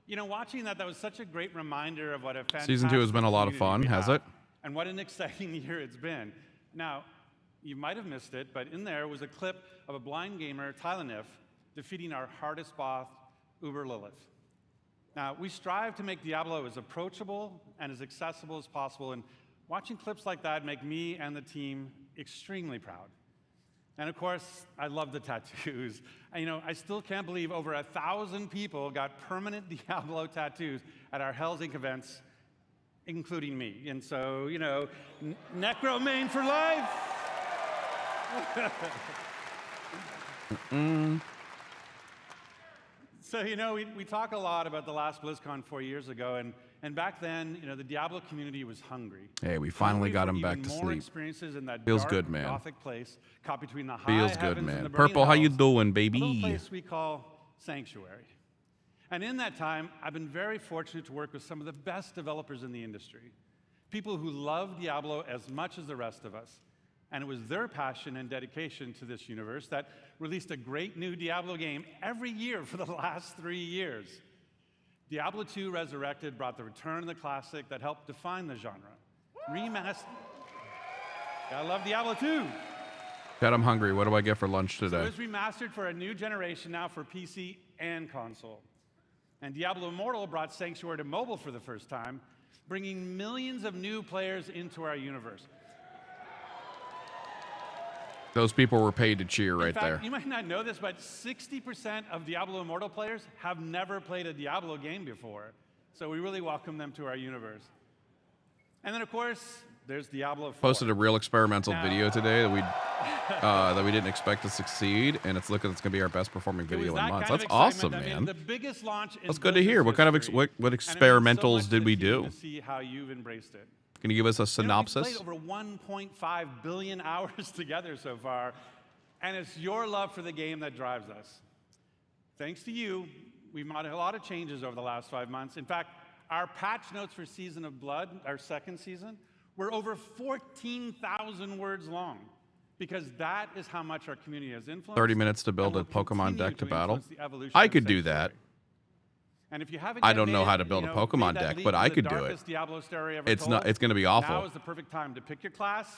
You know, watching that was such a great reminder of what a fantastic Season 2 has been a lot of fun, community we has have, it? And what an exciting year it's been. Now, you might have missed it, but in there was a clip of a blind gamer, Tylanif, defeating our hardest boss, Uber Lilith. Now, we strive to make Diablo as approachable and as accessible as possible, and watching clips like that make me and the team extremely proud. And of course, I love the tattoos. You know, I still can't believe over 1,000 people got permanent Diablo tattoos at our Hell's Inc. events, including me. And so, you know, Necromain for life. So, you know, we talk a lot about the last BlizzCon 4 years ago, and And back then, you know, the Diablo community was hungry. Hey, we finally Hungry got for him back even to more sleep. Experiences in that Feels dark, good, man. Gothic place, caught between the high Feels good, heavens and man. the burning Purple, how you hells, doing, a little baby? place we call Sanctuary. And in that time, I've been very fortunate to work with some of the best developers in the industry, people who love Diablo as much as the rest of us. And it was their passion and dedication to this universe that released a great new Diablo game every year for the last 3 years. Diablo 2 Resurrected brought the return of the classic that helped define the genre. Remastered. I love Diablo 2. God, I'm hungry. What do I get for lunch So today? it's remastered for a new generation now for PC and console. And Diablo Immortal brought Sanctuary to mobile for the first time, bringing millions of new players into our universe. Those people were paid to cheer In right fact, there. you might not know this, but 60% of Diablo Immortal players have never played a Diablo game before. So we really welcome them to our universe. And then, of course, there's Diablo 4. Posted a real experimental video today that we didn't expect to succeed, and it's looking it's gonna be our best performing It was video in that months. kind That's of awesome, excitement. I mean, man. the biggest launch in That's good to hear. What kind of what And it means so experimentals much to did the we team do? To see how you've embraced it. Can you give us a You know, synopsis? we've played over 1.5 billion hours together so far, and it's your love for the game that drives us. Thanks to you, we've made a lot of changes over the last 5 months. In fact, our patch notes for Season of Blood, our second season, were over 14,000 words long, because that is how much our community has influenced. 30 minutes to build a and will Pokemon deck to continue battle. influence the evolution I of could do Sanctuary. that. And if you haven't I yet don't know made how it, to build you a know, Pokemon made that deck, leap but to I the could do it. darkest Diablo story ever It's told, not. It's gonna be awful. Now is the perfect time to pick your class,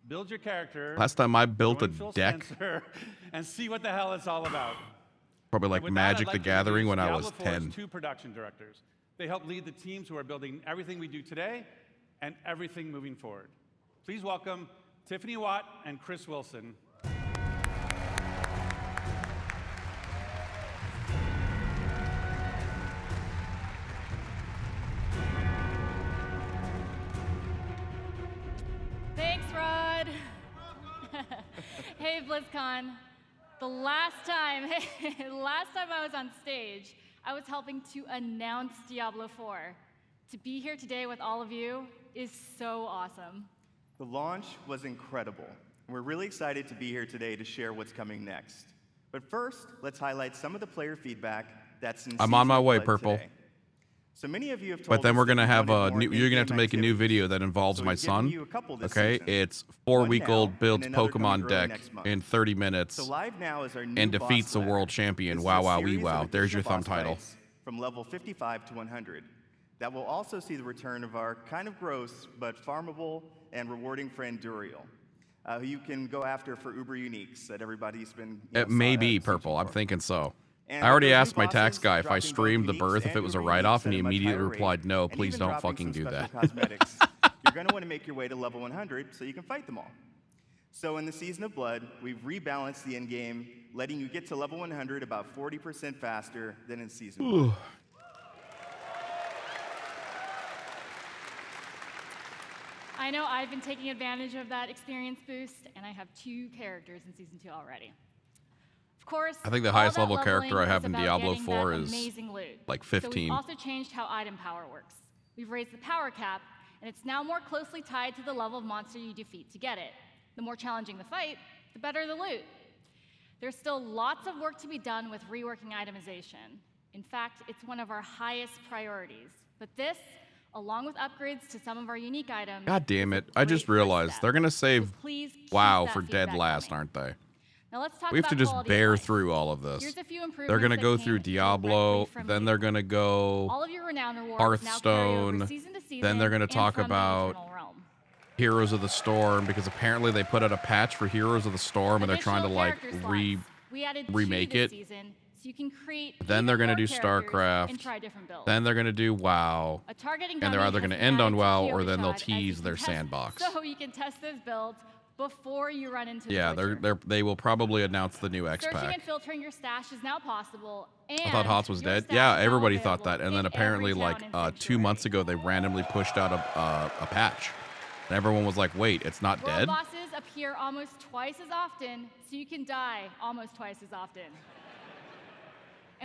build your character. Last time I built a join Phil deck, Spencer, and see what the hell it's all about. probably like And with that, I'd Magic the like to Gathering introduce when I Diablo was 4's 10. 2 production directors. They help lead the teams who are building everything we do today and everything moving forward. Please welcome Tiffany Watt and Chris Wilson. Thanks, Rod. Hey, BlizzCon. The last time I was on stage, I was helping to announce Diablo 4. To be here today with all of you is so awesome. The launch was incredible. We're really excited to be here today to share what's coming next. But first, let's highlight some of the player feedback that's in I'm on my Season way, Blood Purple. today. So many of you have told But then us we're that gonna you have wanted a more new. You're gonna have to in-game make a new activities. video that involves So my we've given son. you a couple this Okay, season. it's One 4-week-old now, builds and another coming Pokemon early deck next month. in 30 minutes So live now is our new and boss defeats a ladder. world champion. This is Wow, a wow, series wee, of wow. There's your additional thumb boss title. fights from level 55 to 100. That will also see the return of our kind of gross but farmable and rewarding friend Duriel, who you can go after for Uber Uniques that everybody's been. It may be Purple. I'm thinking so. And I already with those asked new my tax bosses guy if I dropping both streamed the uniques birth if and it was a Uber write-off, Eats and at he a much immediately higher rate, replied, "No, and please even don't dropping fucking some do special that." cosmetics, you're going to want to make your way to level 100 so you can fight them all. So in the Season of Blood, we've rebalanced the end game, letting you get to level 100 about 40% faster than in Season 1. I know I've been taking advantage of that experience boost, and I have 2 characters in Season 2 already. Of course, I think the all highest that level leveling character I is have in about Diablo getting 4 that is amazing loot. like So 15. we've also changed how item power works. We've raised the power cap, and it's now more closely tied to the level of monster you defeat to get it. The more challenging the fight, the better the loot. There's still lots of work to be done with reworking itemization. In fact, it's one of our highest priorities. But this, along with upgrades to some of our unique items, God damn it! I just realized they're gonna save please keep WoW that for dead feedback last, aren't they? Now let's talk We have about to just quality of bear life. through all of this. Here's a few They're improvements gonna that go came through Diablo, directly from then me. they're gonna go All of your renown rewards now carry over Hearthstone, season to season then they're gonna and talk from the about Eternal Realm. Heroes of the Storm, because apparently they put out a patch for Heroes of the Storm and they're trying to like Additional character slots. We added 2 remake this it. season, so you can create Then even they're gonna more do characters StarCraft. and try different builds. Then they're gonna do WoW. A targeting And they're dummy either has gonna been end on added to WoW or Kyoto then they'll Shot as you tease can their test- sandbox. So you can test those builds before you run into Yeah, the Butcher. they will probably announce the new X Searching pack. and filtering your stash is now possible. And I thought Hots was your dead. stash Yeah, is now everybody thought available that, and then in apparently every like town in 2 months ago they randomly pushed out a patch, and everyone was like, "Wait, it's not World dead." bosses appear almost twice as often, so you can die almost twice as often.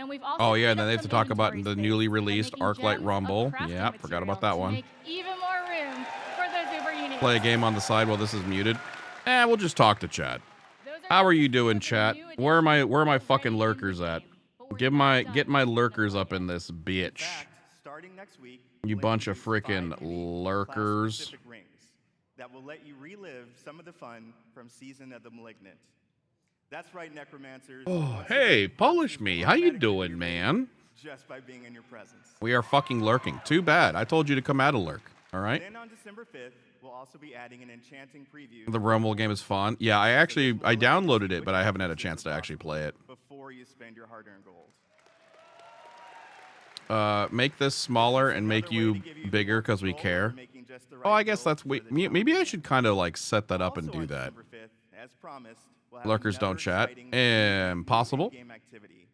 And we've also Oh, yeah, and freed then up they have to some talk about inventory the space newly by released making Arclight gems of Rumble. crafting Yeah, forgot about that materials to one. make even more room for those uber unique. Play a game on the side while this is muted. We'll just talk to chat. How are you doing, chat? Where are my fucking lurkers at? Get my lurkers up in this bitch. Starting next week, You bunch of freaking lurkers. class-specific rings that will let you relive some of the fun from Season of the Malignant. That's right, Necromancers. Oh, hey, Polish me. How you doing, man? Just by being in your presence. We are fucking lurking. Too bad. I told you to come out of lurk. All right. Then on December 5th, we'll also be adding an enchanting preview. The Rumble game is fun. Yeah, I downloaded it, but I haven't had a chance to actually play it. Before you spend your hard-earned gold. Make this smaller and make you bigger because we care. Oh, I guess that's maybe I should kind of like set that up and do that. As promised, we'll have Lurkers another don't chat. exciting Impossible. game activity.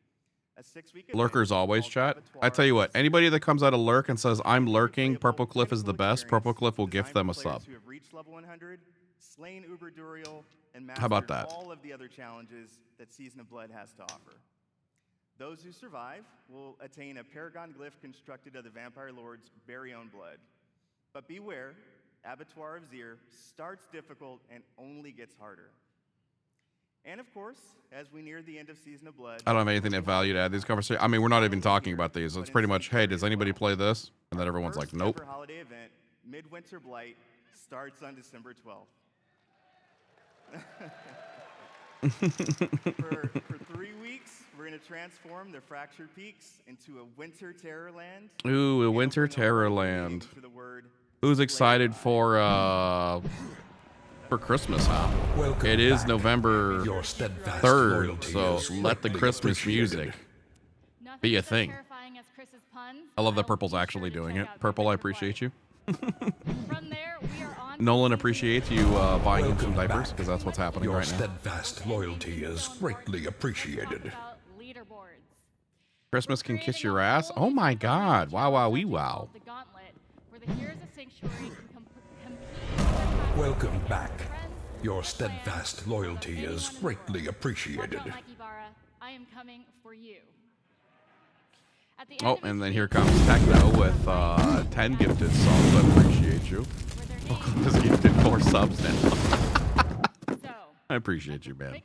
A 6-week Lurkers always chat. I tell you what, anybody that comes out of lurk and says I'm lurking, Purple Cliff is the best. Purple Cliff will gift them a sub. Who have reached level 100, slain Uber Duriel, and How about mastered that? all of the other challenges that Season of Blood has to offer. Those who survive will attain a Paragon glyph constructed of the Vampire Lord's very own blood. But beware, Abattoir of Zir starts difficult and only gets harder. And of course, as we near the end of Season of Blood, I don't have anything of value to add to these conversations. I mean, we're not even talking about these. It's pretty much, hey, does anybody play this? And then everyone's like, nope. First ever holiday event, Midwinter Blight, starts on December 12th. for 3 weeks, we're going to transform the Fractured Peaks into a winter terror land. Ooh, a winter terror land. Who's excited for Christmas, huh? It is November 3rd, so let the Christmas music be a thing. I love that Purple's actually doing it. Purple, I appreciate you. Nolan appreciates you buying him some diapers, because that's what's happening Your right now. steadfast loyalty is greatly appreciated. Christmas can kiss your ass? Oh my god. Wow, wow, wee wow. Welcome back. Your steadfast loyalty is greatly appreciated. I am coming for you. Oh, and then here comes Techno with 10 gifted subs. I appreciate you. Has gifted 4 subs now. I appreciate you, man.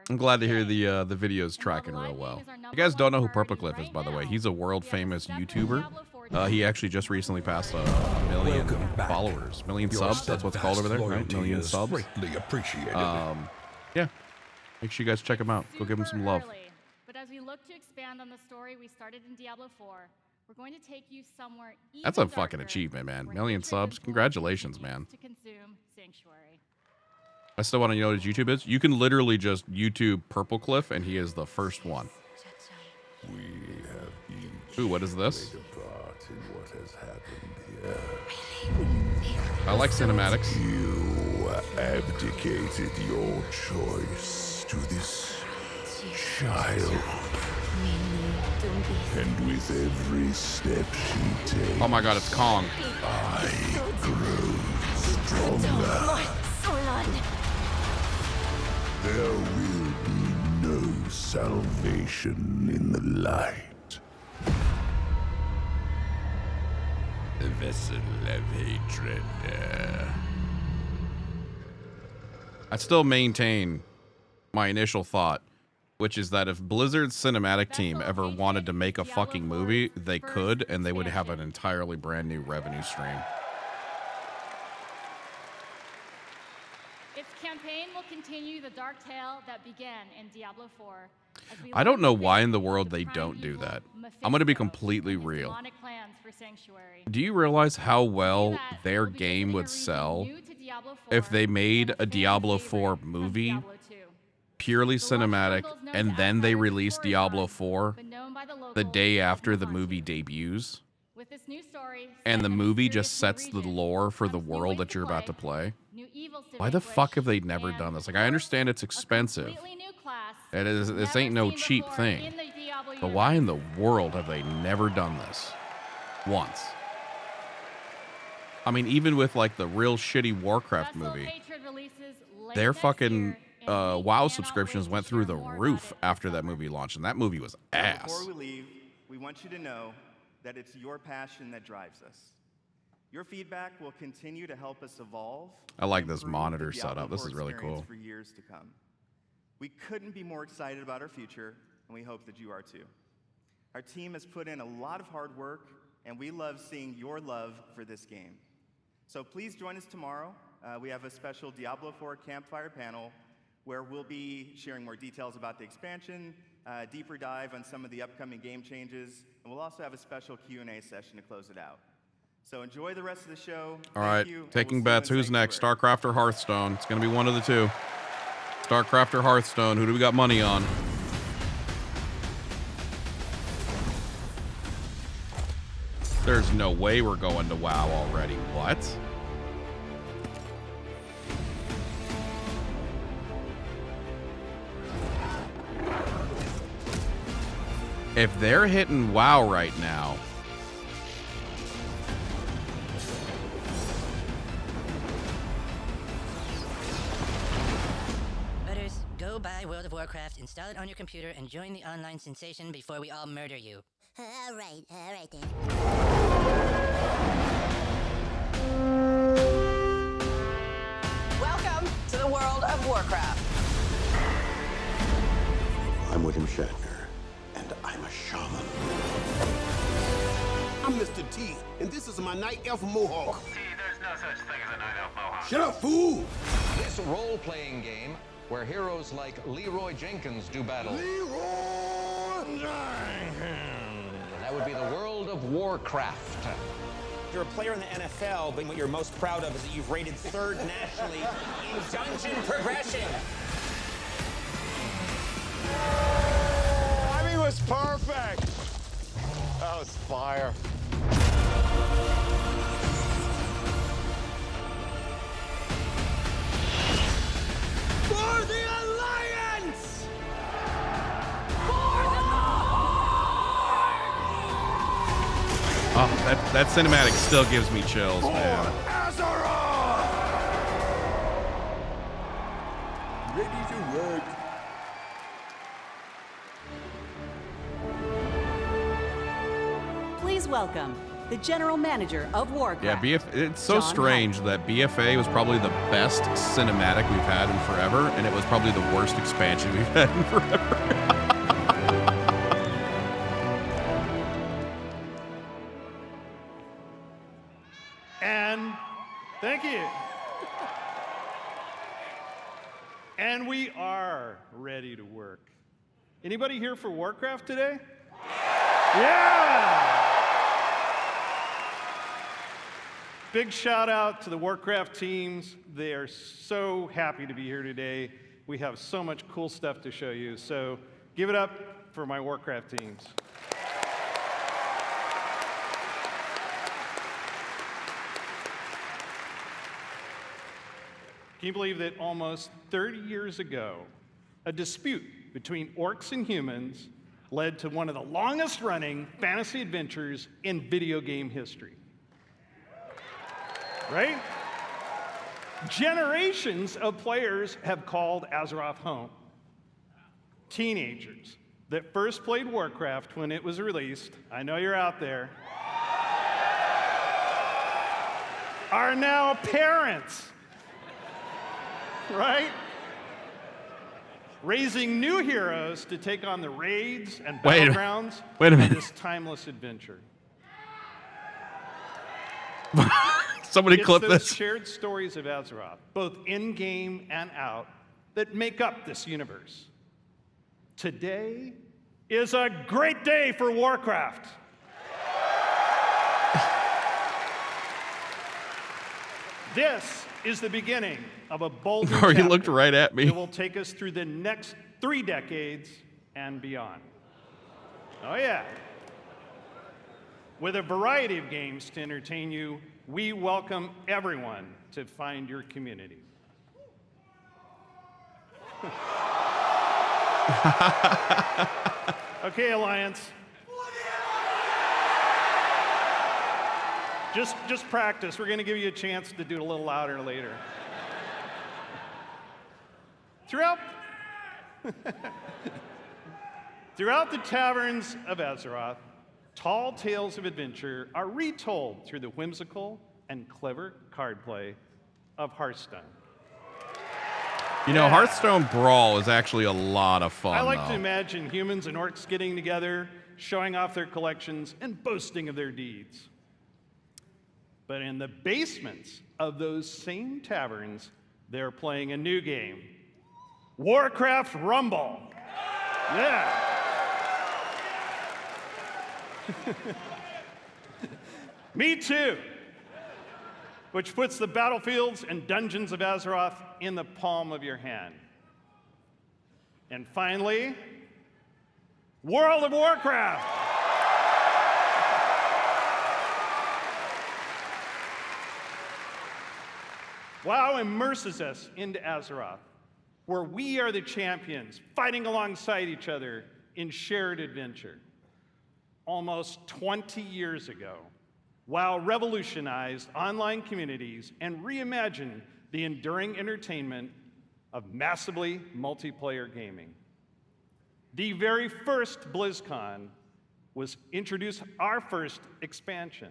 I'm glad to hear the video's tracking real well. You guys don't know who Purple Cliff is, by the way. He's a world famous YouTuber. He actually just recently passed a million followers, million subs. That's what's called over there, right? Million subs. Greatly appreciated. Yeah. Make sure you guys check him out. Go give him some love. But as we look to expand on the story we started in Diablo 4, we're going to take you somewhere even That's a darker, fucking achievement, man. where Million hatred subs. and Congratulations, man. to consume Sanctuary. I still want to know what his YouTube is. You can literally just YouTube Purple Cliff, and he is the first one. We have each Ooh, what is this? played a part in what has happened here. I like cinematics. You abdicated your choice to this child. And with every step she takes, Oh my god, it's Kong. I grow stronger. There will be no salvation in the light. The vessel of hatred. I still maintain my initial thought, which is that if Blizzard's cinematic team ever wanted to make a fucking movie, they could, and they would have an entirely brand new revenue stream. Its campaign will continue the dark tale that began in Diablo 4. as we I don't learn know the why fate in the of world they prime don't do evil, that. I'm going to be Mephisto, completely and his real. demonic plans for Sanctuary. Do you realize how well their game would sell if they made a Diablo 4 movie purely cinematic and then they released Diablo 4 the day after the movie debuts? With this new story, And the movie just sets the lore for the world that you're about to play. Why the fuck have they never done this? Like, I understand it's expensive. It is. This ain't no cheap thing. But why in the world have they never done this? Once. I mean, even with like the real shitty Warcraft movie, they're fucking WoW subscriptions went through the roof after that movie launched, and that movie was ass. Before we leave, we want you to know that it's your passion that drives us. Your feedback will continue to help us evolve. I like and this improve monitor the Diablo setup. This 4 is really experience cool. For years to come. We couldn't be more excited about our future, and we hope that you are too. Our team has put in a lot of hard work, and we love seeing your love for this game. So please join us tomorrow. We have a special Diablo 4 campfire panel where we'll be sharing more details about the expansion, deeper dive on some of the upcoming game changes, and we'll also have a special Q&A session to close it out. So enjoy the rest of the show. All right, Thank you, and taking we'll see bets. you in Who's next? Sanctuary. StarCraft or Hearthstone? It's going to be one of the two. StarCraft or Hearthstone? Who do we got money on? There's no way we're going to WoW already. What? If they're hitting WoW right now, Butters, go buy World of Warcraft, install it on your computer, and join the online sensation before we all murder you. All right then. Welcome to the world of Warcraft. I'm William Shatner, and I'm a shaman. I'm Mr. T, and this is my night elf mohawk. T, there's no such thing as a night elf mohawk. Shut up, fool! This role-playing game where heroes like Leroy Jenkins do battle. Leroy Jenkins! That would be the world of Warcraft. You're a player in the NFL, but what you're most proud of is that you've rated third nationally in dungeon progression. Timing was perfect. That was fire. For the Alliance! oh, that cinematic still gives me chills, man. Ready to work. Please welcome the General Manager of Warcraft. Yeah, it's so John strange that BFA was probably the best cinematic we've had in forever, and it was probably the worst expansion we've had in forever. And thank you. And we are ready to work. Anybody here for Warcraft today? Yeah! Big shout out to the Warcraft teams. They are so happy to be here today. We have so much cool stuff to show you. So give it up for my Warcraft teams. Can you believe that almost 30 years ago, a dispute between orcs and humans led to one of the longest running fantasy adventures in video game history? Right? Generations of players have called Azeroth home. Teenagers that first played Warcraft when it was released, I know you're out there, are now parents. Right? Raising new heroes to take on the raids and battlegrounds Wait a of minute. this timeless adventure. Somebody It's clip those this. shared stories of Azeroth, both in-game and out, that make up this universe. Today is a great day for Warcraft. This is the beginning of a bold new Bro, you chapter looked right at me. that will take us through the next 3 decades and beyond. Oh yeah. With a variety of games to entertain you, we welcome everyone to find your community. Okay, Alliance. Just practice. We're going to give you a chance to do it a little louder later. Throughout the taverns of Azeroth, tall tales of adventure are retold through the whimsical and clever card play of Hearthstone. You know, Hearthstone Brawl is actually a lot of fun. I like to though. imagine humans and orcs getting together, showing off their collections, and boasting of their deeds. But in the basements of those same taverns, they're playing a new game, Warcraft Rumble. Yeah. Me too. Which puts the battlefields and dungeons of Azeroth in the palm of your hand. And finally, World of Warcraft. WoW immerses us into Azeroth, where we are the champions, fighting alongside each other in shared adventure. Almost 20 years ago, WoW revolutionized online communities and reimagined the enduring entertainment of massively multiplayer gaming. The very first BlizzCon was introduced our first expansion,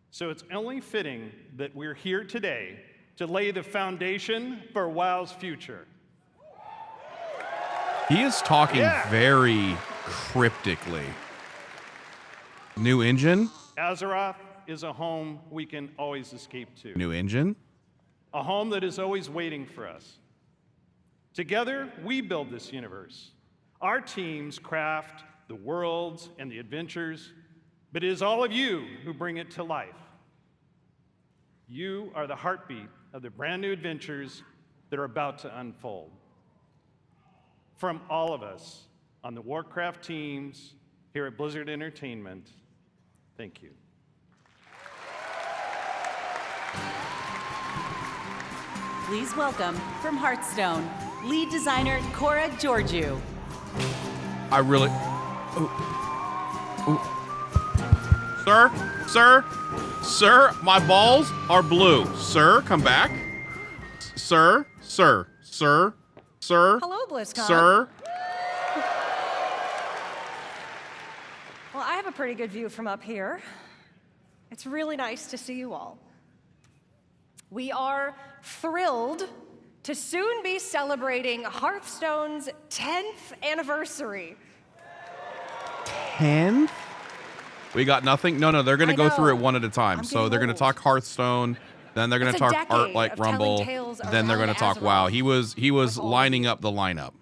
so it's only fitting that we're here today to lay the foundation for WoW's future. He is talking very cryptically. New engine? Azeroth is a home we can always escape to. New engine? A home that is always waiting for us. Together, we build this universe. Our teams craft the worlds and the adventures, but it is all of you who bring it to life. You are the heartbeat of the brand new adventures that are about to unfold. From all of us on the Warcraft teams here at Blizzard Entertainment, thank you. Please welcome, from Hearthstone, lead designer Cora Georgiou. I really... Sir? Sir? Sir, my balls are blue. Sir, come back. Sir? Sir? Sir? Sir? Hello, BlizzCon. Sir? Well, I have a pretty good view from up here. It's really nice to see you all. We are thrilled to soon be celebrating Hearthstone's 10th anniversary. 10? We got nothing? No, they're going to go through it one at a time. I'm So they're going to getting talk Hearthstone, then they're going to It's a talk Art decade Like of telling Rumble, tales then they're going to around talk WoW. Azeroth. He was lining up the lineup.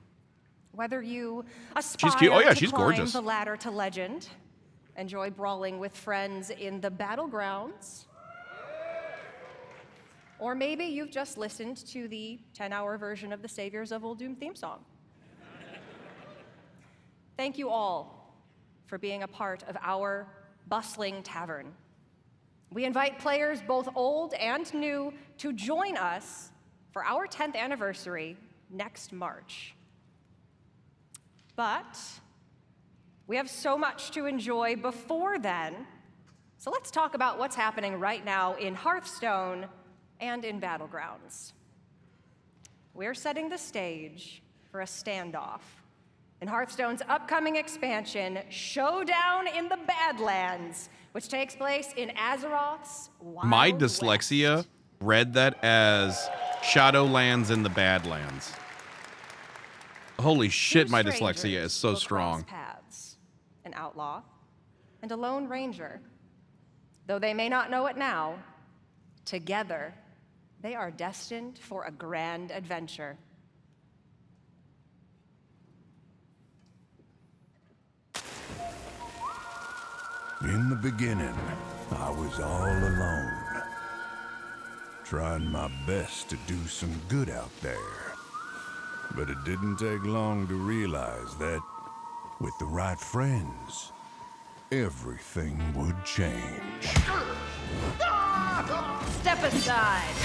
Whether you aspire cute. Oh, yeah, to she's climb gorgeous. the ladder to legend, enjoy brawling with friends in the battlegrounds, or maybe you've just listened to the 10-hour version of the Saviors of Uldum theme song. Thank you all for being a part of our bustling tavern. We invite players both old and new to join us for our 10th anniversary next March. But we have so much to enjoy before then, so let's talk about what's happening right now in Hearthstone and in Battlegrounds. We're setting the stage for a standoff in Hearthstone's upcoming expansion, Showdown in the Badlands, which takes place in Azeroth's Wild My West. dyslexia read that as Shadowlands in the Badlands. Holy shit, Two my strangers dyslexia is so will strong. cross paths, an outlaw and a lone ranger. Though they may not know it now, together they are destined for a grand adventure. In the beginning, I was all alone, trying my best to do some good out there. But it didn't take long to realize that, with the right friends, everything would change. Step aside.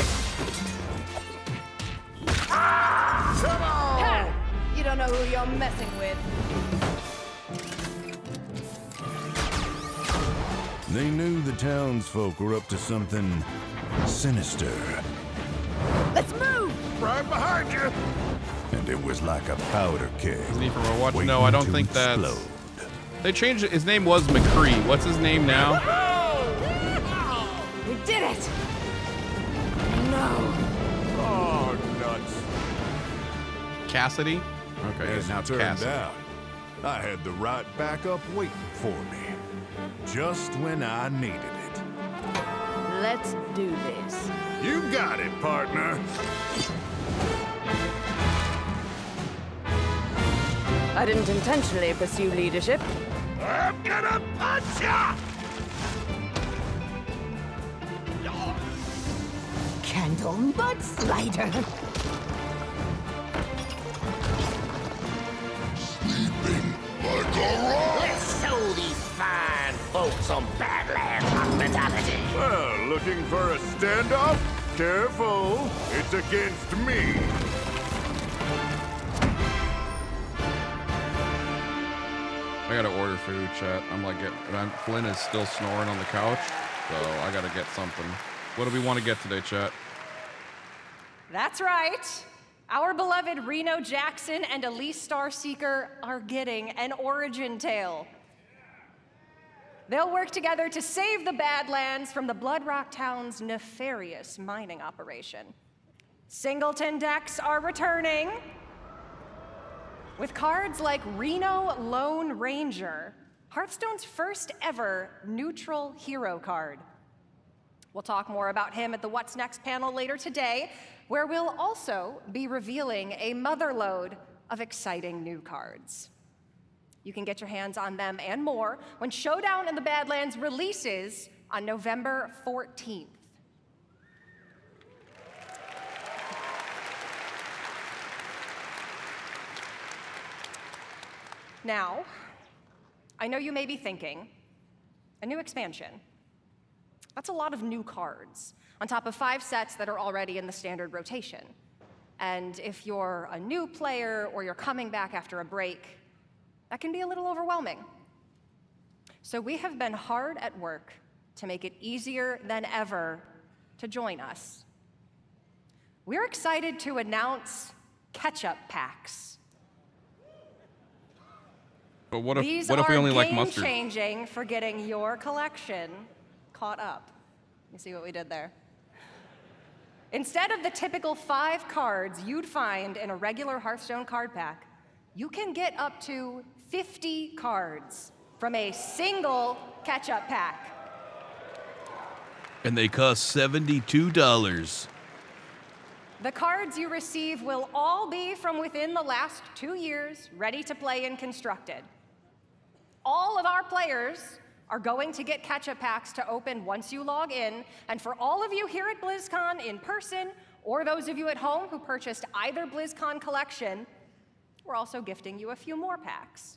Come on! Ha! You don't know who you're messing with. They knew the townsfolk were up to something sinister. Let's move! Right behind you! And and it was like a powder keg. Isn't he from Overwatch? waiting No, I don't to think that's. explode. They changed it. His name was McCree. What's his name now? We did it! No. Oh, nuts. Cassidy? Okay, As now it it's turned Cassidy. out, I had the right backup waiting for me. Just when I needed it. Let's do this. You got it, partner. I didn't intentionally pursue leadership. I'm gonna punch ya! Candle mudslider. Let's show these fine folks some Badlands hospitality. Well, looking for a standoff? Careful, it's against me. I gotta order food, chat. Flynn is still snoring on the couch, so I gotta get something. What do we want to get today, chat? That's right. Our beloved Reno Jackson and Elise Starseeker are getting an origin tale. They'll work together to save the Badlands from the Blood Rock Town's nefarious mining operation. Singleton decks are returning. With cards like Reno Lone Ranger, Hearthstone's first ever neutral hero card. We'll talk more about him at the What's Next panel later today, where we'll also be revealing a motherlode of exciting new cards. You can get your hands on them and more when Showdown in the Badlands releases on November 14th. Now, I know you may be thinking, a new expansion. That's a lot of new cards, on top of 5 sets that are already in the standard rotation. And if you're a new player or you're coming back after a break, that can be a little overwhelming. So we have been hard at work to make it easier than ever to join us. We're excited to announce catch-up packs. But what if These we only are like mustard? game-changing for getting your collection caught up. You see what we did there? Instead of the typical 5 cards you'd find in a regular Hearthstone card pack, you can get up to 50 cards from a single catch-up pack. And they cost $72. The cards you receive will all be from within the last 2 years, ready to play and constructed. All of our players are going to get catch-up packs to open once you log in, and for all of you here at BlizzCon in person, or those of you at home who purchased either BlizzCon collection, we're also gifting you a few more packs.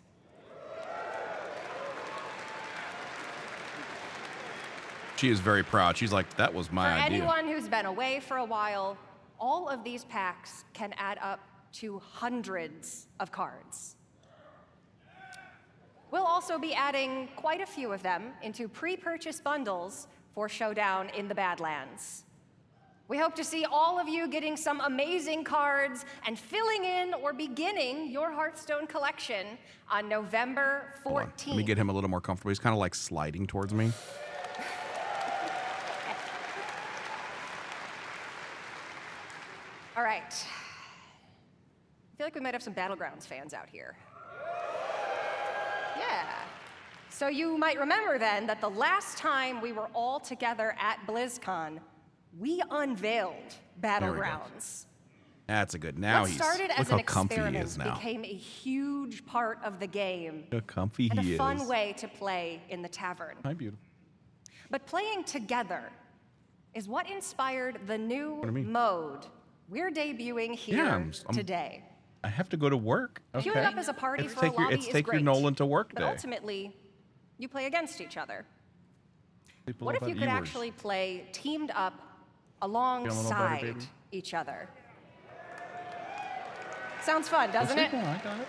She is very proud. She's like, that was my For idea. anyone who's been away for a while, all of these packs can add up to hundreds of cards. We'll also be adding quite a few of them into pre-purchase bundles for Showdown in the Badlands. We hope to see all of you getting some amazing cards and filling in or beginning your Hearthstone collection on November 14th. Hold on. Let me get him a little more comfortable. He's kind of like sliding towards me. All right. I feel like we might have some Battlegrounds fans out here. Yeah. So you might remember then that the last time we were all together at BlizzCon, we unveiled Battlegrounds. That's a good. Now What started as look an how comfy he experiment is now. became a huge part of the game Look how comfy and he a is. fun way to play in the tavern. Hi, beautiful. But playing together is what inspired the new What do you mean? mode we're debuting here I'm- today. I have to go to work. Okay. Queuing up as a party It's for take a lobby it's is take great, your Nolan to work but day. ultimately, you play against each other. People What if about you could yours. actually play teamed up Feeling a little better, alongside baby? each other? Sounds fun, doesn't it? I got it.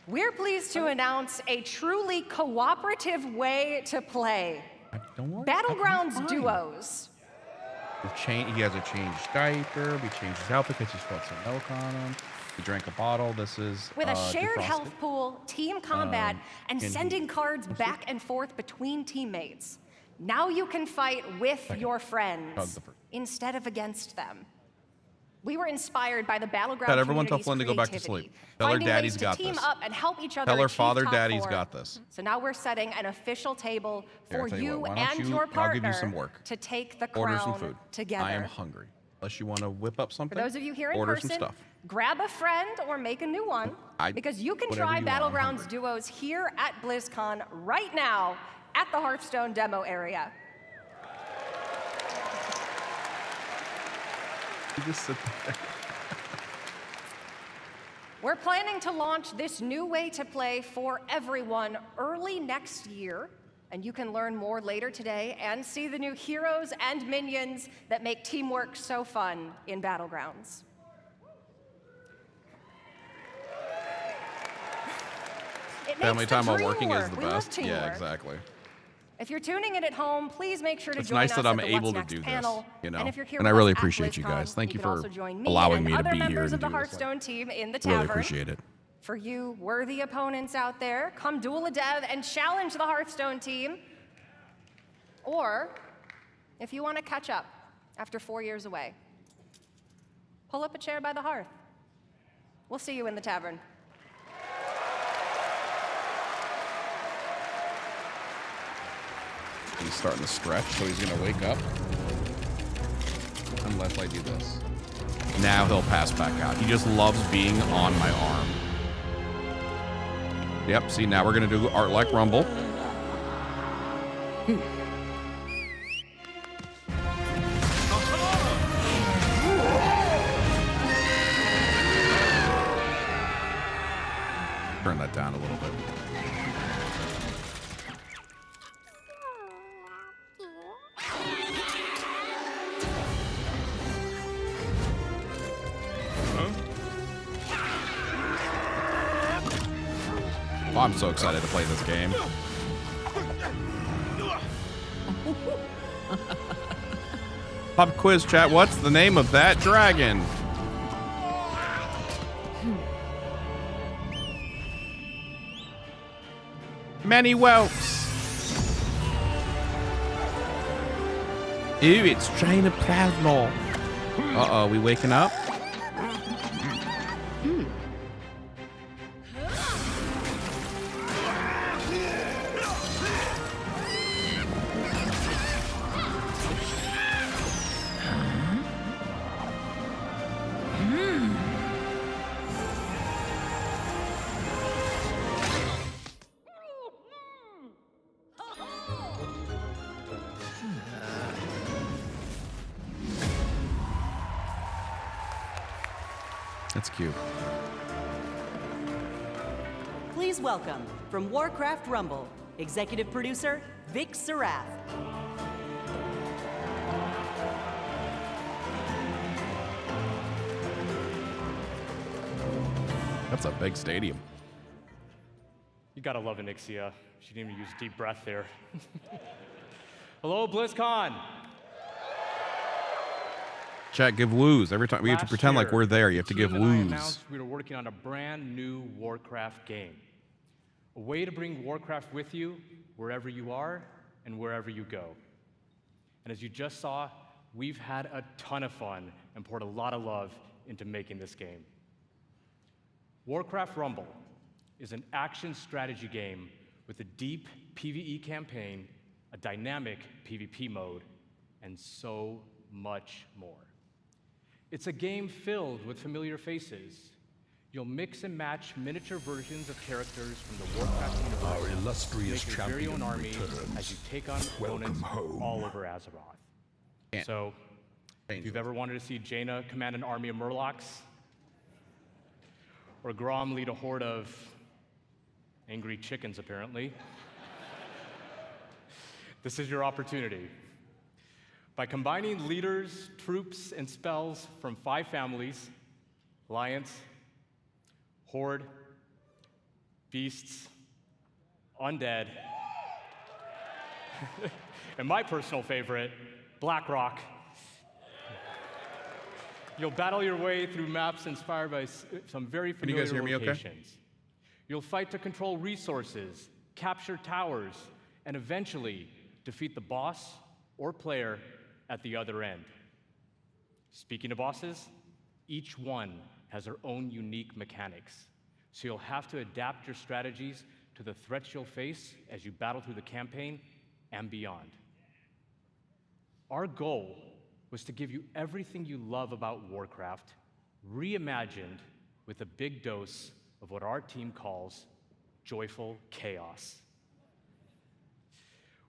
We're pleased to announce a truly cooperative way to play. Don't worry. Battlegrounds I'm fine. duos. He has a changed diaper. We changed his outfit because he spilled some milk on him. He drank a bottle. This is With a shared defrosted. health pool, team combat, and and sending cards back and forth between teammates. Now you can fight with your friends instead of against them. We were inspired by the Battleground Tell everyone tell community's Flynn to go back to creativity, sleep. Tell her finding daddy's ways got to team this. up and help each other Tell her achieve father top daddy's four. got this. So now we're setting an official table Here, for I tell you you what, why don't and you- your I'll give partner you some work. to take the Order crown some food. together. I am hungry. Unless you want to whip up something. For those of you here in order person, some stuff. grab a friend or make a new one because you can whatever try you want, I'm Battlegrounds hungry. duos here at BlizzCon right now at the Hearthstone demo area. You just sit there. We're planning to launch this new way to play for everyone early next year, and you can learn more later today and see the new heroes and minions that make teamwork so fun in Battlegrounds. It Family makes the time while dream working is work. the We love best. Yeah, teamwork. exactly. If you're tuning in at home, please make sure to It's join nice us that I'm at the able What's to Next do this, panel. you know, And if you're here and I with really us at appreciate you BlizzCon, guys. Thank you can for also join me allowing and me to other be here members and of the do this. Hearthstone team in the Really tavern. appreciate it. For you worthy opponents out there, come duel a dev and challenge the Hearthstone team. Or, if you want to catch up after 4 years away, pull up a chair by the hearth. We'll see you in the tavern. He's starting to stretch, so he's going to wake up. Unless I do this. Now he'll pass back out. He just loves being on my arm. Yep, see, now we're going to do Art Like Rumble. Turn that down a little bit. Oh, I'm so excited to play this game. Pop quiz chat, what's the name of that dragon? Many whelps. Ooh, it's Jaina Proudmore. Uh-oh, we waking up? That's cute. Please welcome, from Warcraft Rumble, executive producer Vic Sarath. That's a big stadium. You gotta love Anixia. She didn't even use a deep breath there. Hello, BlizzCon. Chat, give woos. Every time we have to Last pretend like year, we're there, you have the to give team and I woos. announced we were working on a brand new Warcraft game. A way to bring Warcraft with you wherever you are and wherever you go. And as you just saw, we've had a ton of fun and poured a lot of love into making this game. Warcraft Rumble is an action strategy game with a deep PvE campaign, a dynamic PvP mode, and so much more. It's a game filled with familiar faces. You'll mix and match miniature versions of characters from the Warcraft universe. Our illustrious make your very champion own army returns. as you take on opponents all over Azeroth. So, if you've ever wanted to see Jaina command an army of Murlocs, or Grom lead a horde of angry chickens, apparently, this is your opportunity. By combining leaders, troops, and spells from 5 families, Alliance, Horde, Beasts, Undead, and my personal favorite, Blackrock, You'll battle your way through maps inspired by some very Can you familiar guys hear me okay? locations. You'll fight to control resources, capture towers, and eventually defeat the boss or player at the other end. Speaking of bosses, each one has their own unique mechanics, so you'll have to adapt your strategies to the threats you'll face as you battle through the campaign and beyond. Our goal was to give you everything you love about Warcraft, reimagined with a big dose of what our team calls joyful chaos.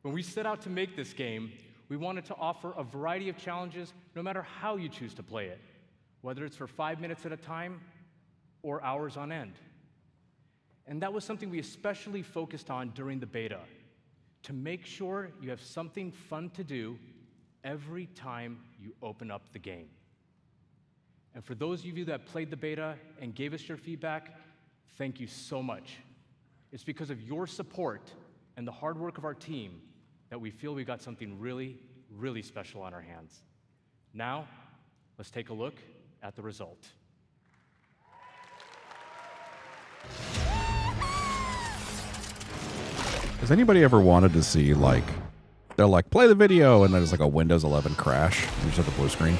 When we set out to make this game, we wanted to offer a variety of challenges no matter how you choose to play it, whether it's for 5 minutes at a time or hours on end. And that was something we especially focused on during the beta, to make sure you have something fun to do every time you open up the game. And for those of you that played the beta and gave us your feedback, thank you so much. It's because of your support and the hard work of our team that we feel we got something really, really special on our hands. Now, let's take a look at the result. Has anybody ever wanted to see, like, they're like, play the video, and then there's like a Windows 11 crash, and you just have the blue screen?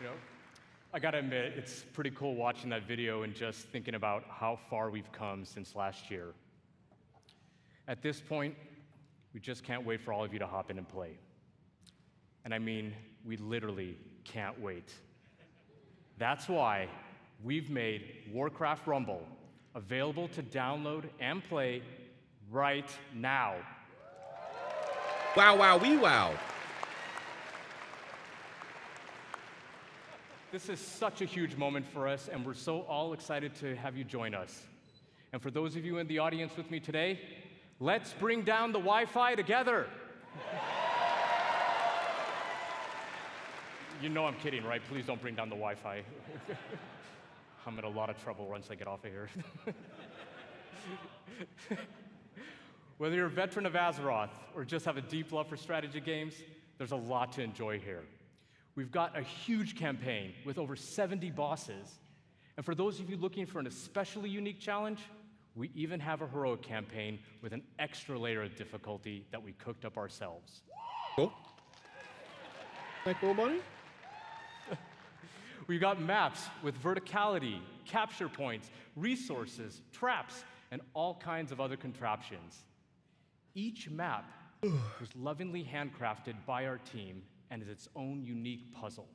You know, I gotta admit, it's pretty cool watching that video and just thinking about how far we've come since last year. At this point, we just can't wait for all of you to hop in and play. And I mean, we literally can't wait. That's why we've made Warcraft Rumble available to download and play right now. Wow, wow, wee wow. This is such a huge moment for us, and we're so all excited to have you join us. And for those of you in the audience with me today, let's bring down the Wi-Fi together. You know I'm kidding, right? Please don't bring down the Wi-Fi. I'm in a lot of trouble once I get off of here. Whether you're a veteran of Azeroth or just have a deep love for strategy games, there's a lot to enjoy here. We've got a huge campaign with over 70 bosses. And for those of you looking for an especially unique challenge, we even have a heroic campaign with an extra layer of difficulty that we cooked up ourselves. Cool. That cool, buddy? We've got maps with verticality, capture points, resources, traps, and all kinds of other contraptions. Each map was lovingly handcrafted by our team and is its own unique puzzle.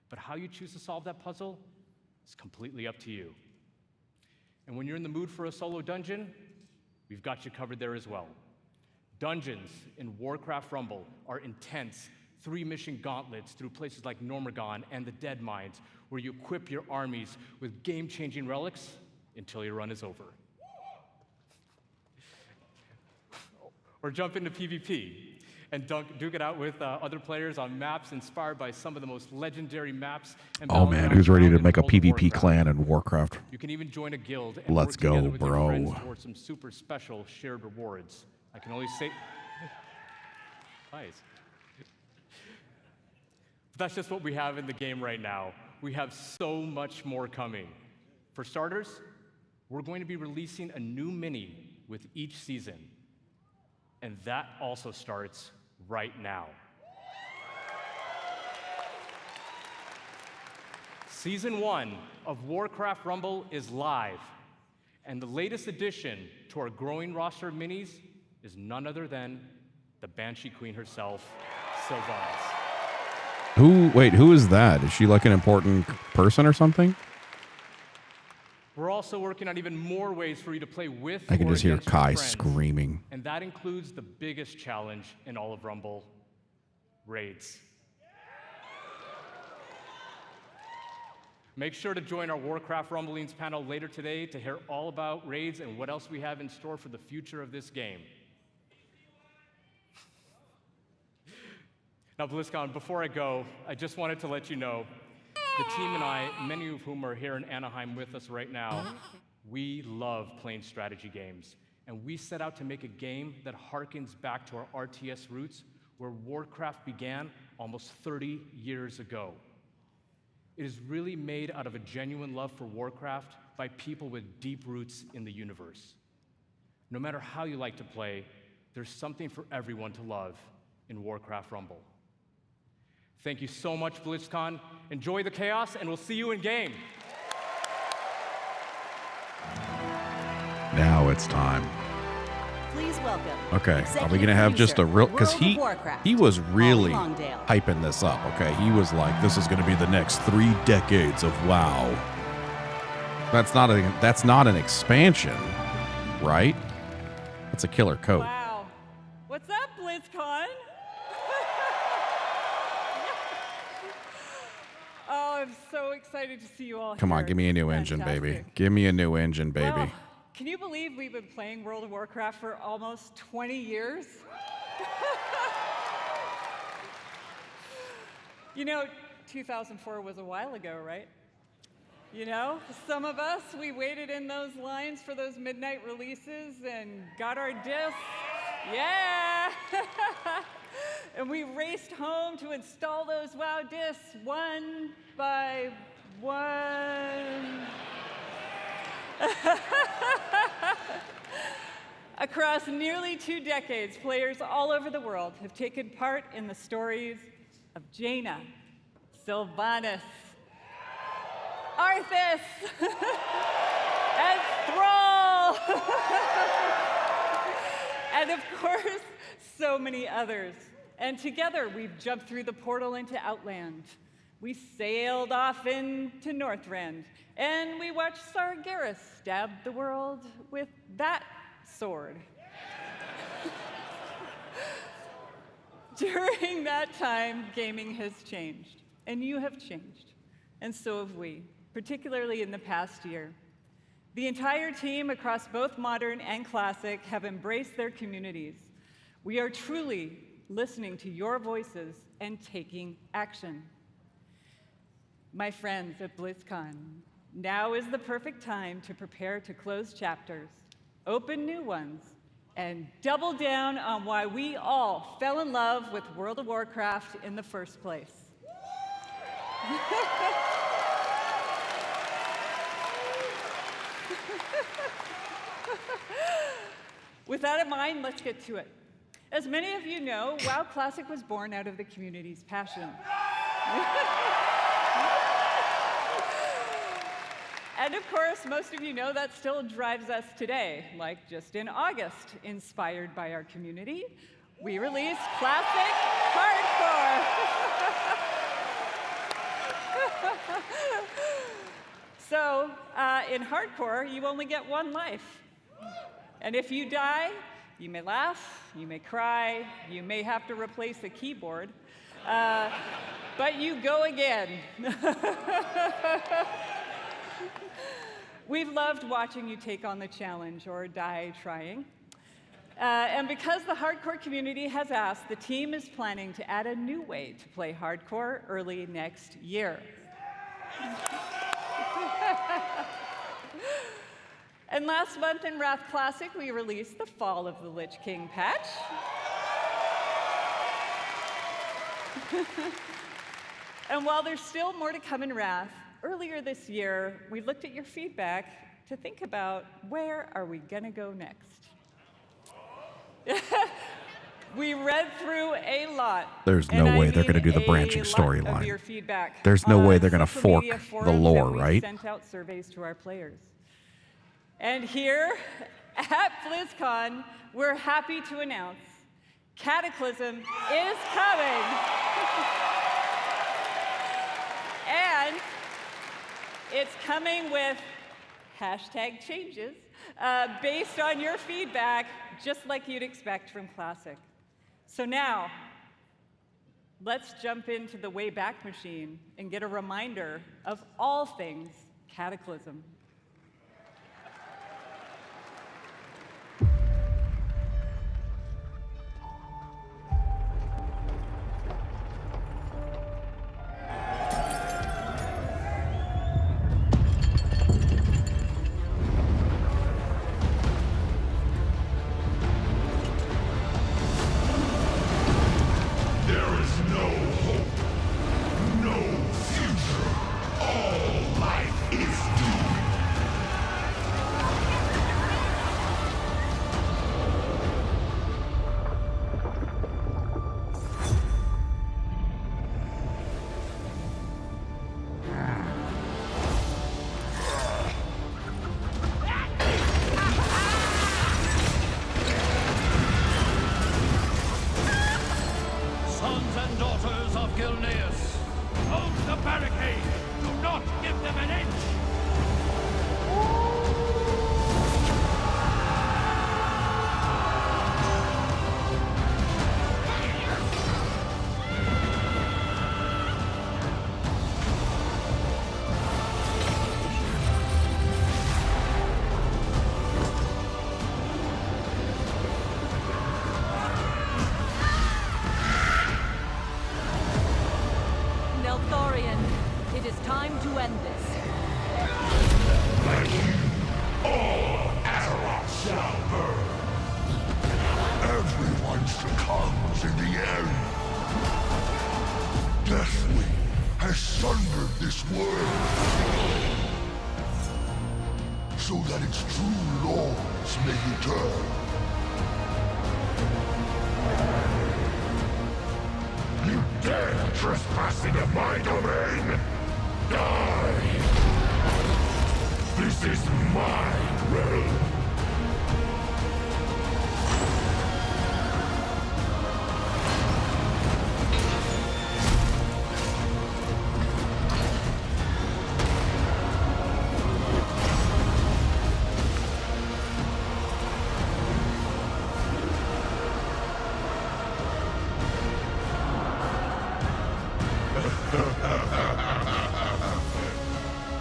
But how you choose to solve that puzzle is completely up to you. And when you're in the mood for a solo dungeon, we've got you covered there as well. Dungeons in Warcraft Rumble are intense 3-mission gauntlets through places like Normagon and the Dead Mines, where you equip your armies with game-changing relics until your run is over. Or jump into PvP and duke it out with other players on maps inspired by some of the most legendary maps. And Oh man, who's ready to make a PvP clan in Warcraft? You can even join a guild and Let's work together go, with your bro. friends towards some super special shared rewards. I can only say... Nice. But that's just what we have in the game right now. We have so much more coming. For starters, we're going to be releasing a new mini with each season. And that also starts right now. Season 1 of Warcraft Rumble is live, and the latest addition to our growing roster of minis is none other than the Banshee Queen herself, Sylvanas. Who is that? Is she like an important person or something? We're also working on even more ways for you to play with I can or just hear against your Kai friends, screaming. and that includes the biggest challenge in all of Rumble, raids. Make sure to join our Warcraft Rumblings panel later today to hear all about raids and what else we have in store for the future of this game. Now, BlizzCon, before I go, I just wanted to let you know, the team and I, many of whom are here in Anaheim with us right now, we love playing strategy games. And we set out to make a game that harkens back to our RTS roots, where Warcraft began almost 30 years ago. It is really made out of a genuine love for Warcraft by people with deep roots in the universe. No matter how you like to play, there's something for everyone to love in Warcraft Rumble. Thank you so much, BlizzCon. Enjoy the chaos, and we'll see you in game. Now it's time. Please welcome. Okay, are we executive gonna have just a producer, real? Because World of Warcraft, he was really Holly Longdale. hyping this up. Okay, he was like, "This is gonna be the next 3 decades of WoW." That's not an expansion, right? That's a killer code. Wow. What's up, BlizzCon? Oh, I'm so excited to see you all Come here. on, give me a new It's engine, baby. fantastic. Give me a new engine, baby. Well, can you believe we've been playing World of Warcraft for almost 20 years? You know, 2004 was a while ago, right? You know, some of us, we waited in those lines for those midnight releases and got our discs. Yeah! And we raced home to install those WoW discs one by one. Across nearly 2 decades, players all over the world have taken part in the stories of Jaina, Sylvanas, Arthas, and Thrall, and of course, so many others. And together, we've jumped through the portal into Outland. We sailed off into Northrend, and we watched Sargeras stab the world with that sword. During that time, gaming has changed, and you have changed, and so have we, particularly in the past year. The entire team across both Modern and Classic have embraced their communities. We are truly listening to your voices and taking action. My friends at BlizzCon, now is the perfect time to prepare to close chapters, open new ones, and double down on why we all fell in love with World of Warcraft in the first place. With that in mind, let's get to it. As many of you know, WoW Classic was born out of the community's passion. And of course, most of you know that still drives us today. Like just in August, inspired by our community, we released Classic Hardcore. So in Hardcore, you only get one life. And if you die, you may laugh, you may cry, you may have to replace the keyboard, but you go again. We've loved watching you take on the challenge or die trying. And because the hardcore community has asked, the team is planning to add a new way to play hardcore early next year. And last month in Wrath Classic, we released the Fall of the Lich King patch. And while there's still more to come in Wrath, earlier this year, we looked at your feedback to think about where are we gonna go next? We read through a lot. There's and no I way they're going to mean do the branching a lot storyline. of your feedback There's no way on they're going to social fork media the forums lore, that we right? sent out surveys to our players. And here at BlizzCon, we're happy to announce Cataclysm is coming. And it's coming with hashtag changes based on your feedback, just like you'd expect from Classic. So now, let's jump into the Wayback Machine and get a reminder of all things Cataclysm. There is no hope, no future. All life is doomed. Sons and daughters of Gilneas, hold the barricade! Do not give them an inch! Neltharion, it is time to end this. Like you, all Azeroth shall burn. Everyone succumbs in the end. Deathwing has sundered this world so that its true lords may return. You dare trespass into my domain? Die! This is my realm.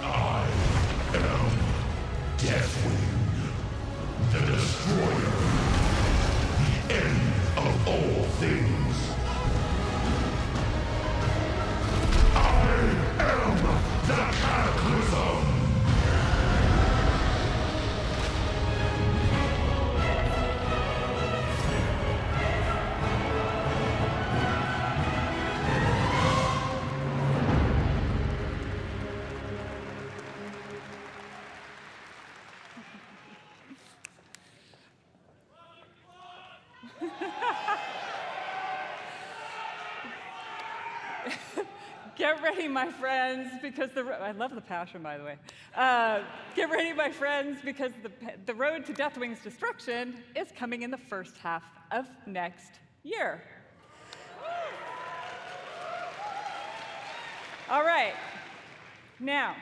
I am Deathwing, the Destroyer, the end of all things. I am the Cataclysm! Get ready, my friends, because I love the passion, by the way. Get ready, my friends, because the road to Deathwing's destruction is coming in the first half of next year. All right. Now,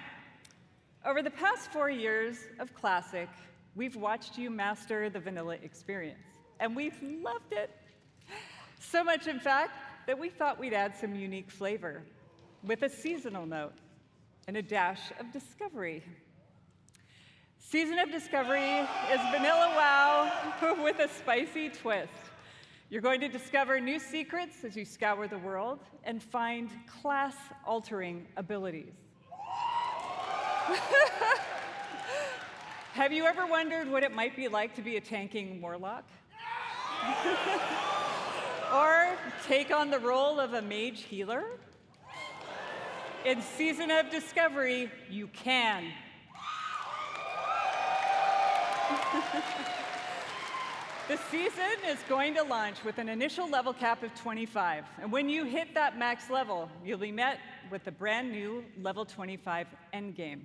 over the past 4 years of Classic, we've watched you master the vanilla experience, and we've loved it. So much, in fact, that we thought we'd add some unique flavor with a seasonal note and a dash of discovery. Season of Discovery is vanilla WoW with a spicy twist. You're going to discover new secrets as you scour the world and find class-altering abilities. Have you ever wondered what it might be like to be a tanking warlock? Or take on the role of a mage healer? In Season of Discovery, you can. The season is going to launch with an initial level cap of 25. And when you hit that max level, you'll be met with the brand new level 25 endgame.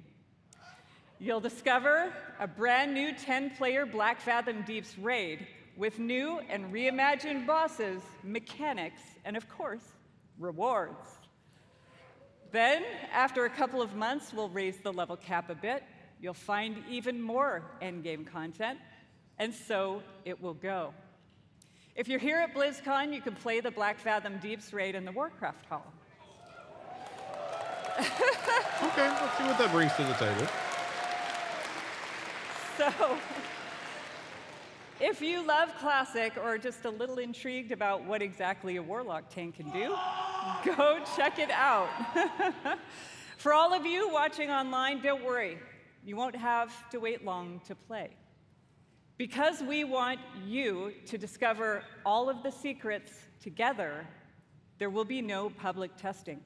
You'll discover a brand new 10-player Black Fathom Deeps raid with new and reimagined bosses, mechanics, and of course, rewards. Then, after a couple of months, we'll raise the level cap a bit. You'll find even more endgame content, and so it will go. If you're here at BlizzCon, you can play the Black Fathom Deeps raid in the Warcraft Hall. Okay, let's see what that brings to the table. So, if you love Classic or are just a little intrigued about what exactly a Warlock tank can do, go check it out. For all of you watching online, don't worry. You won't have to wait long to play. Because we want you to discover all of the secrets together, there will be no public testing.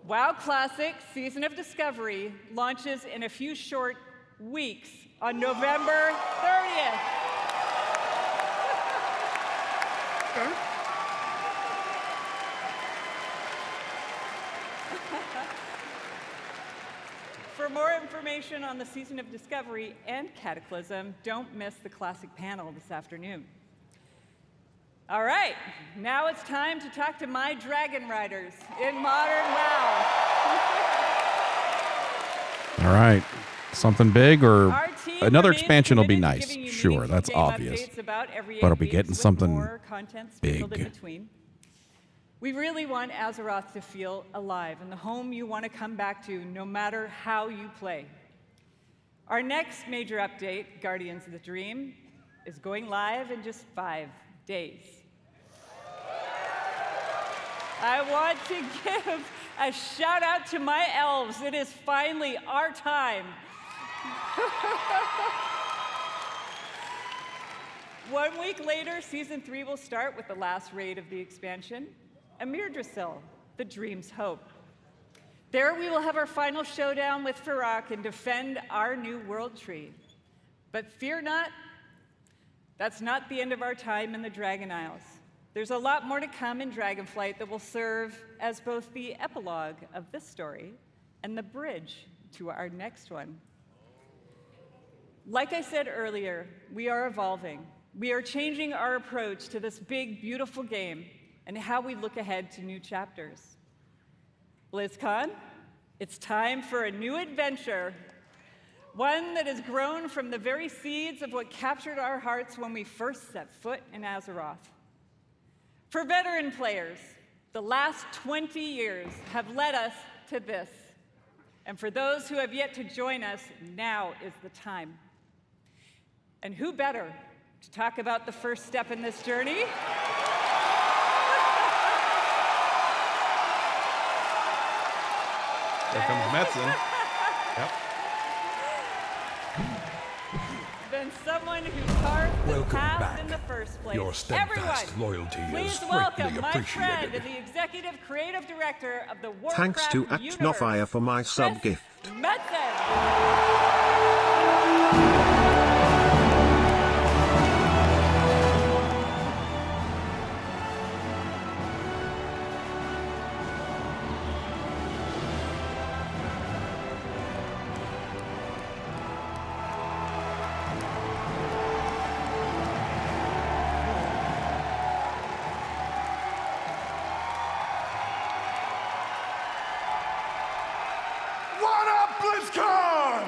WoW Classic Season of Discovery launches in a few short weeks on November 30th. Okay. For more information on the Season of Discovery and Cataclysm, don't miss the Classic panel this afternoon. All right, now it's time to talk to my Dragon Riders in Modern WoW. All right. Something big or Our team another remains expansion will be committed to nice. giving you Sure, meaningful that's game obvious. updates about every But 8 are we weeks getting with something more content sprinkled in big? between. We really want Azeroth to feel alive and the home you want to come back to no matter how you play. Our next major update, Guardians of the Dream, is going live in just 5 days. I want to give a shout out to my elves. It is finally our time. 1 week later, Season 3 will start with the last raid of the expansion, Amir Drasil, the Dream's Hope. There we will have our final showdown with Farak and defend our new world tree. But fear not, that's not the end of our time in the Dragon Isles. There's a lot more to come in Dragonflight that will serve as both the epilogue of this story and the bridge to our next one. Like I said earlier, we are evolving. We are changing our approach to this big, beautiful game and how we look ahead to new chapters. BlizzCon, it's time for a new adventure, one that has grown from the very seeds of what captured our hearts when we first set foot in Azeroth. For veteran players, the last 20 years have led us to this. And for those who have yet to join us, now is the time. And who better to talk about the first step in this journey? There comes Metzen. Yep. Than someone who carved the Welcome path back. in the first place. Your steadfast Everyone, loyalty please is welcome greatly my friend appreciated. and the executive creative director of the Warcraft Thanks to universe, Actnofire for my sub Chris gift. Metzen. What up, BlizzCon?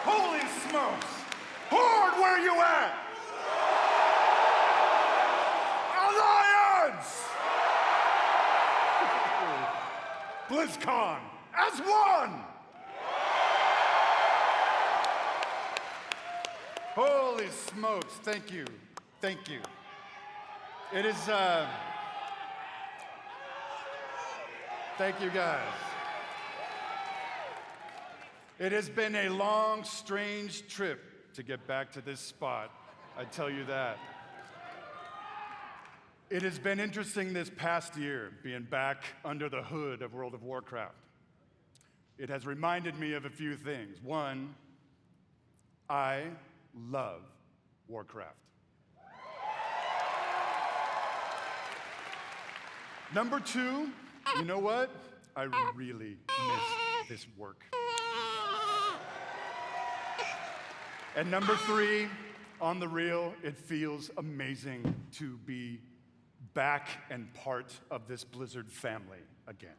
Holy smokes! Horde, where you at? Alliance! BlizzCon as one! Holy smokes, thank you. Thank you. It is, thank you, guys. It has been a long, strange trip to get back to this spot, I tell you that. It has been interesting this past year, being back under the hood of World of Warcraft. It has reminded me of a few things. One, I love Warcraft. Number 2, you know what? I really miss this work. And number 3, on the real, it feels amazing to be back and part of this Blizzard family again.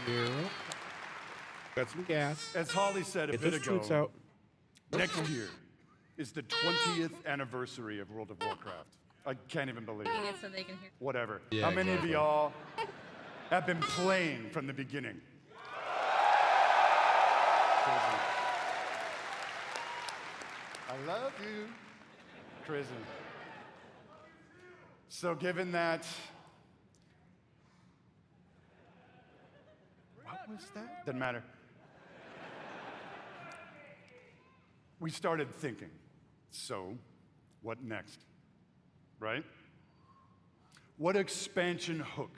Yeah. Got some gas. As Holly said a Get bit those ago, troops out. next year is the 20th anniversary of World of Warcraft. I can't even believe it. So they can hear. Whatever. Yeah, How many exactly. of y'all have been playing from the beginning? I love you, Prison. So given that, what was that? Doesn't matter. We started thinking, so what next, right? What expansion hook,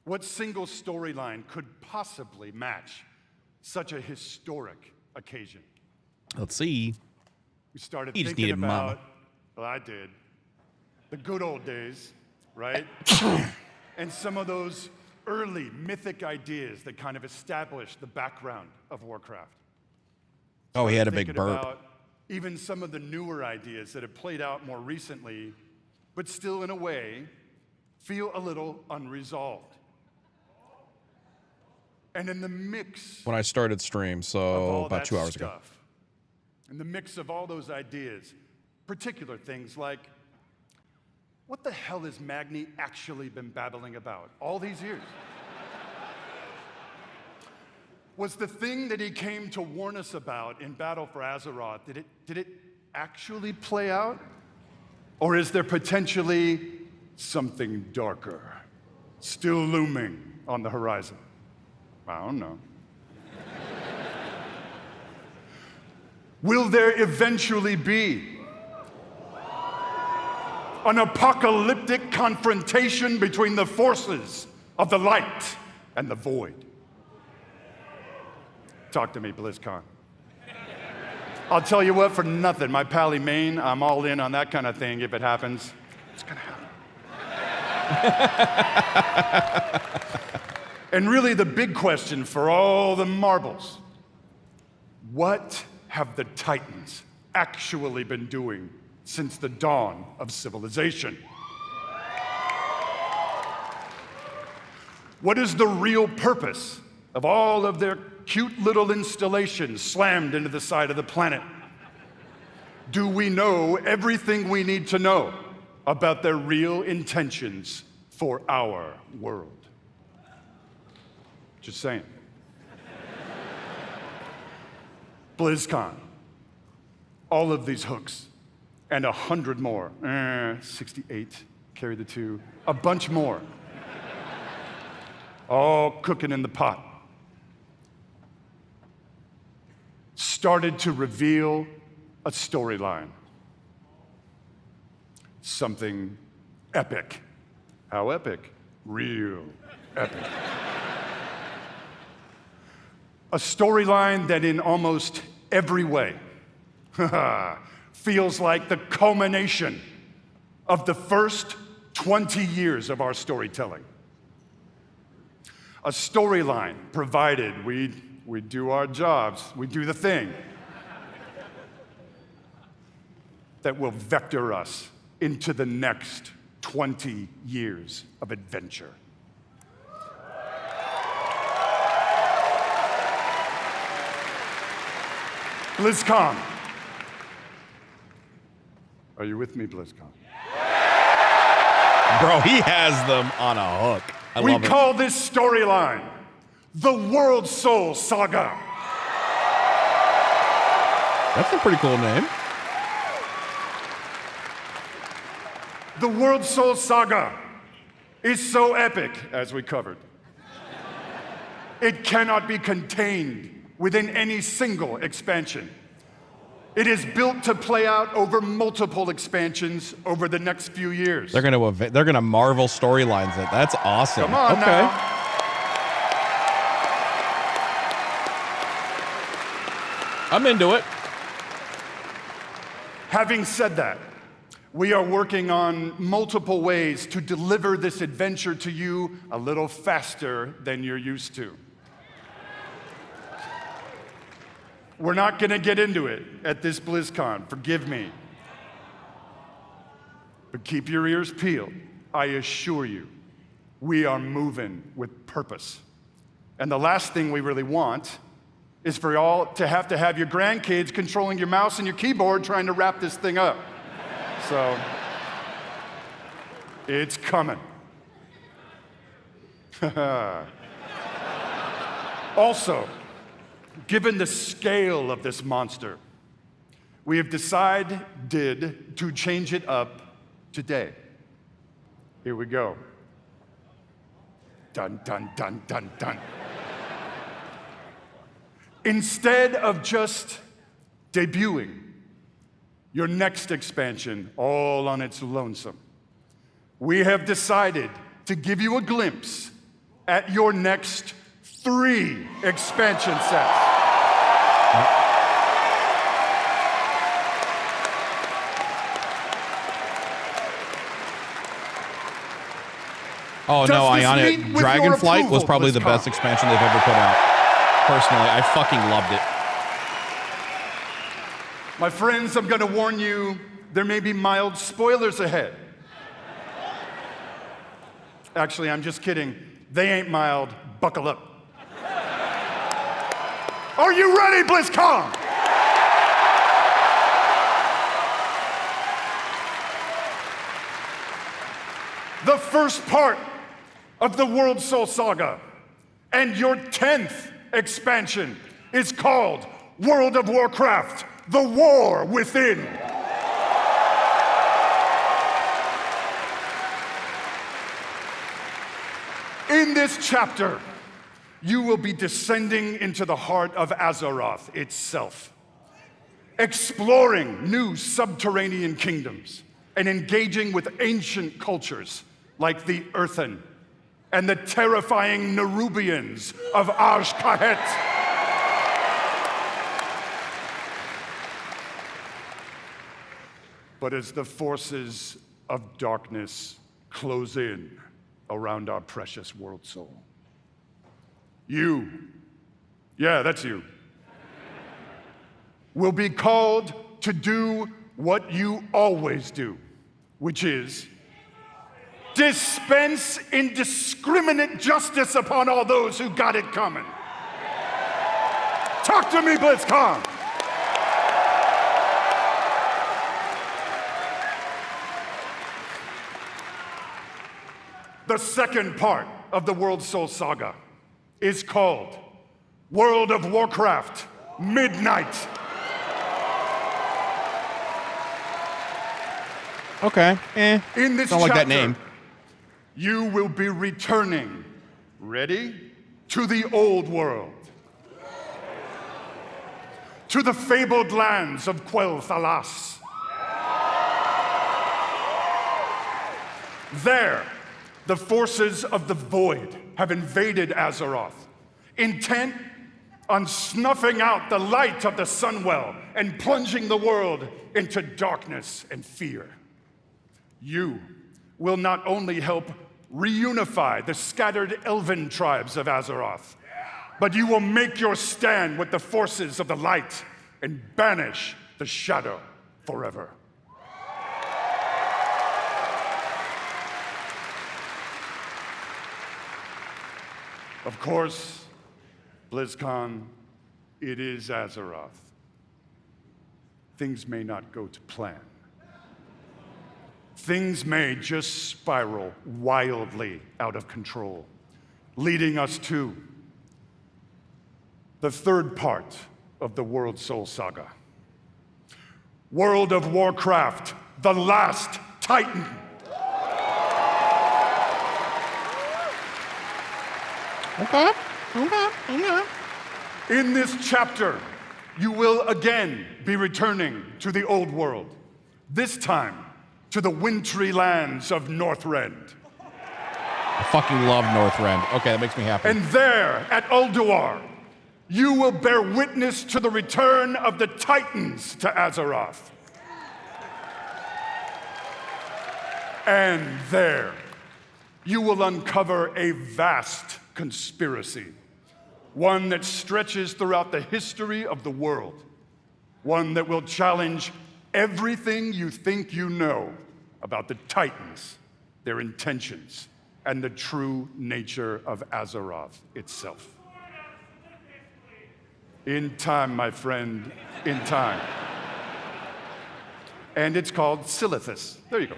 what single storyline could possibly match such a historic occasion? Let's see. We started You just thinking needed about, mama. well, I did, the good old days, right? And some of those early mythic ideas that kind of established the background of Warcraft. Oh, he had a Thinking big burp. about even some of the newer ideas that have played out more recently, but still in a way feel a little unresolved. And in the mix When I started stream, of so all about that 2 hours ago. stuff, in the mix of all those ideas, particular things like, what the hell has Magni actually been babbling about all these years? Was the thing that he came to warn us about in Battle for Azeroth, did it actually play out? Or is there potentially something darker still looming on the horizon? I don't know. Will there eventually be an apocalyptic confrontation between the forces of the light and the void? Talk to me, BlizzCon. I'll tell you what, for nothing, my pally Maine, I'm all in on that kind of thing if it happens. It's gonna happen. And really the big question for all the marbles, what have the Titans actually been doing since the dawn of civilization? What is the real purpose of all of their cute little installations slammed into the side of the planet? Do we know everything we need to know about their real intentions for our world? Just saying. BlizzCon, all of these hooks, and 100 more. 68, carry the 2, a bunch more. All cooking in the pot. Started to reveal a storyline. Something epic. How epic? Real epic. A storyline that in almost every way feels like the culmination of the first 20 years of our storytelling. A storyline, provided we do our jobs, we do the thing, that will vector us into the next 20 years of adventure. BlizzCon. Are you with me, BlizzCon? Bro, he has them on a hook. I We love it. call this storyline the World Soul Saga. That's a pretty cool name. The World Soul Saga is so epic, as we covered. It cannot be contained within any single expansion. It is built to play out over multiple expansions over the next few years. They're gonna Marvel storylines it. That's awesome. Come on okay. now. I'm into it. Having said that, we are working on multiple ways to deliver this adventure to you a little faster than you're used to. We're not going to get into it at this BlizzCon, forgive me. But keep your ears peeled. I assure you, we are moving with purpose. And the last thing we really want is for y'all to have your grandkids controlling your mouse and your keyboard trying to wrap this thing up. So, it's coming. Also, given the scale of this monster, we have decided to change it up today. Here we go. Dun, dun, dun, dun, dun. Instead of just debuting your next expansion all on its lonesome, we have decided to give you a glimpse at your next 3 expansion sets. Oh no, Ionic Dragonflight was probably the best expansion they've ever put out. Personally, I fucking loved it. My friends, I'm gonna warn you, there may be mild spoilers ahead. Actually, I'm just kidding. They ain't mild. Buckle up. Are you ready, BlizzCon? The first part of the World Soul Saga and your 10th expansion is called World of Warcraft: The War Within. In this chapter, you will be descending into the heart of Azeroth itself, exploring new subterranean kingdoms and engaging with ancient cultures like the Earthen and the terrifying Nerubians of Azj-Kahet. But as the forces of darkness close in around our precious world soul, you, yeah, that's you, will be called to do what you always do, which is dispense indiscriminate justice upon all those who got it coming. Talk to me, BlizzCon. The second part of the World Soul Saga is called World of Warcraft: Midnight. Okay, In this don't like that name. You will be returning, ready, to the old world, to the fabled lands of Quel'Thalas. There, the forces of the Void have invaded Azeroth, intent on snuffing out the light of the Sunwell and plunging the world into darkness and fear. You will not only help reunify the scattered elven tribes of Azeroth, but you will make your stand with the forces of the light and banish the shadow forever. Of course, BlizzCon, it is Azeroth. Things may not go to plan. Things may just spiral wildly out of control, leading us to the third part of the World Soul Saga. World of Warcraft: The Last Titan. Okay. In this chapter, you will again be returning to the old world, this time to the wintry lands of Northrend. I fucking love Northrend. Okay, that makes me happy. And there, at Ulduar, you will bear witness to the return of the Titans to Azeroth. And there, you will uncover a vast conspiracy, one that stretches throughout the history of the world, one that will challenge everything you think you know about the Titans, their intentions, and the true nature of Azeroth itself. In time, my friend, in time. And it's called Silithus. There you go.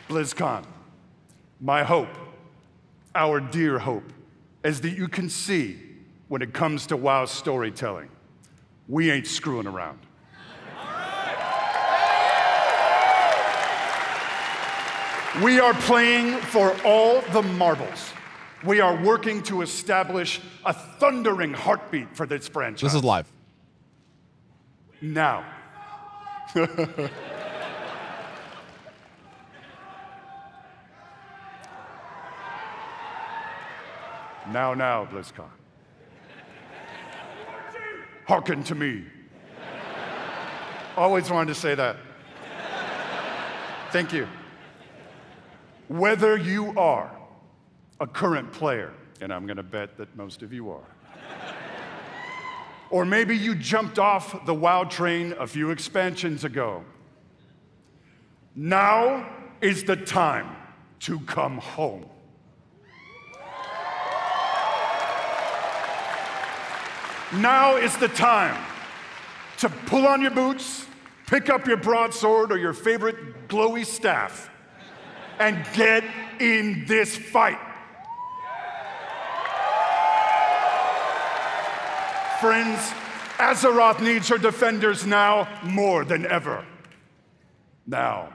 BlizzCon, my hope, our dear hope, is that you can see when it comes to WoW storytelling, we ain't screwing around. We are playing for all the marbles. We are working to establish a thundering heartbeat for this franchise. This is live. Now. Now, BlizzCon. Hearken to me. Always wanted to say that. Thank you. Whether you are a current player, and I'm going to bet that most of you are, or maybe you jumped off the WoW train a few expansions ago, now is the time to come home. Now is the time to pull on your boots, pick up your broadsword or your favorite glowy staff, and get in this fight. Friends, Azeroth needs her defenders now more than ever. Now,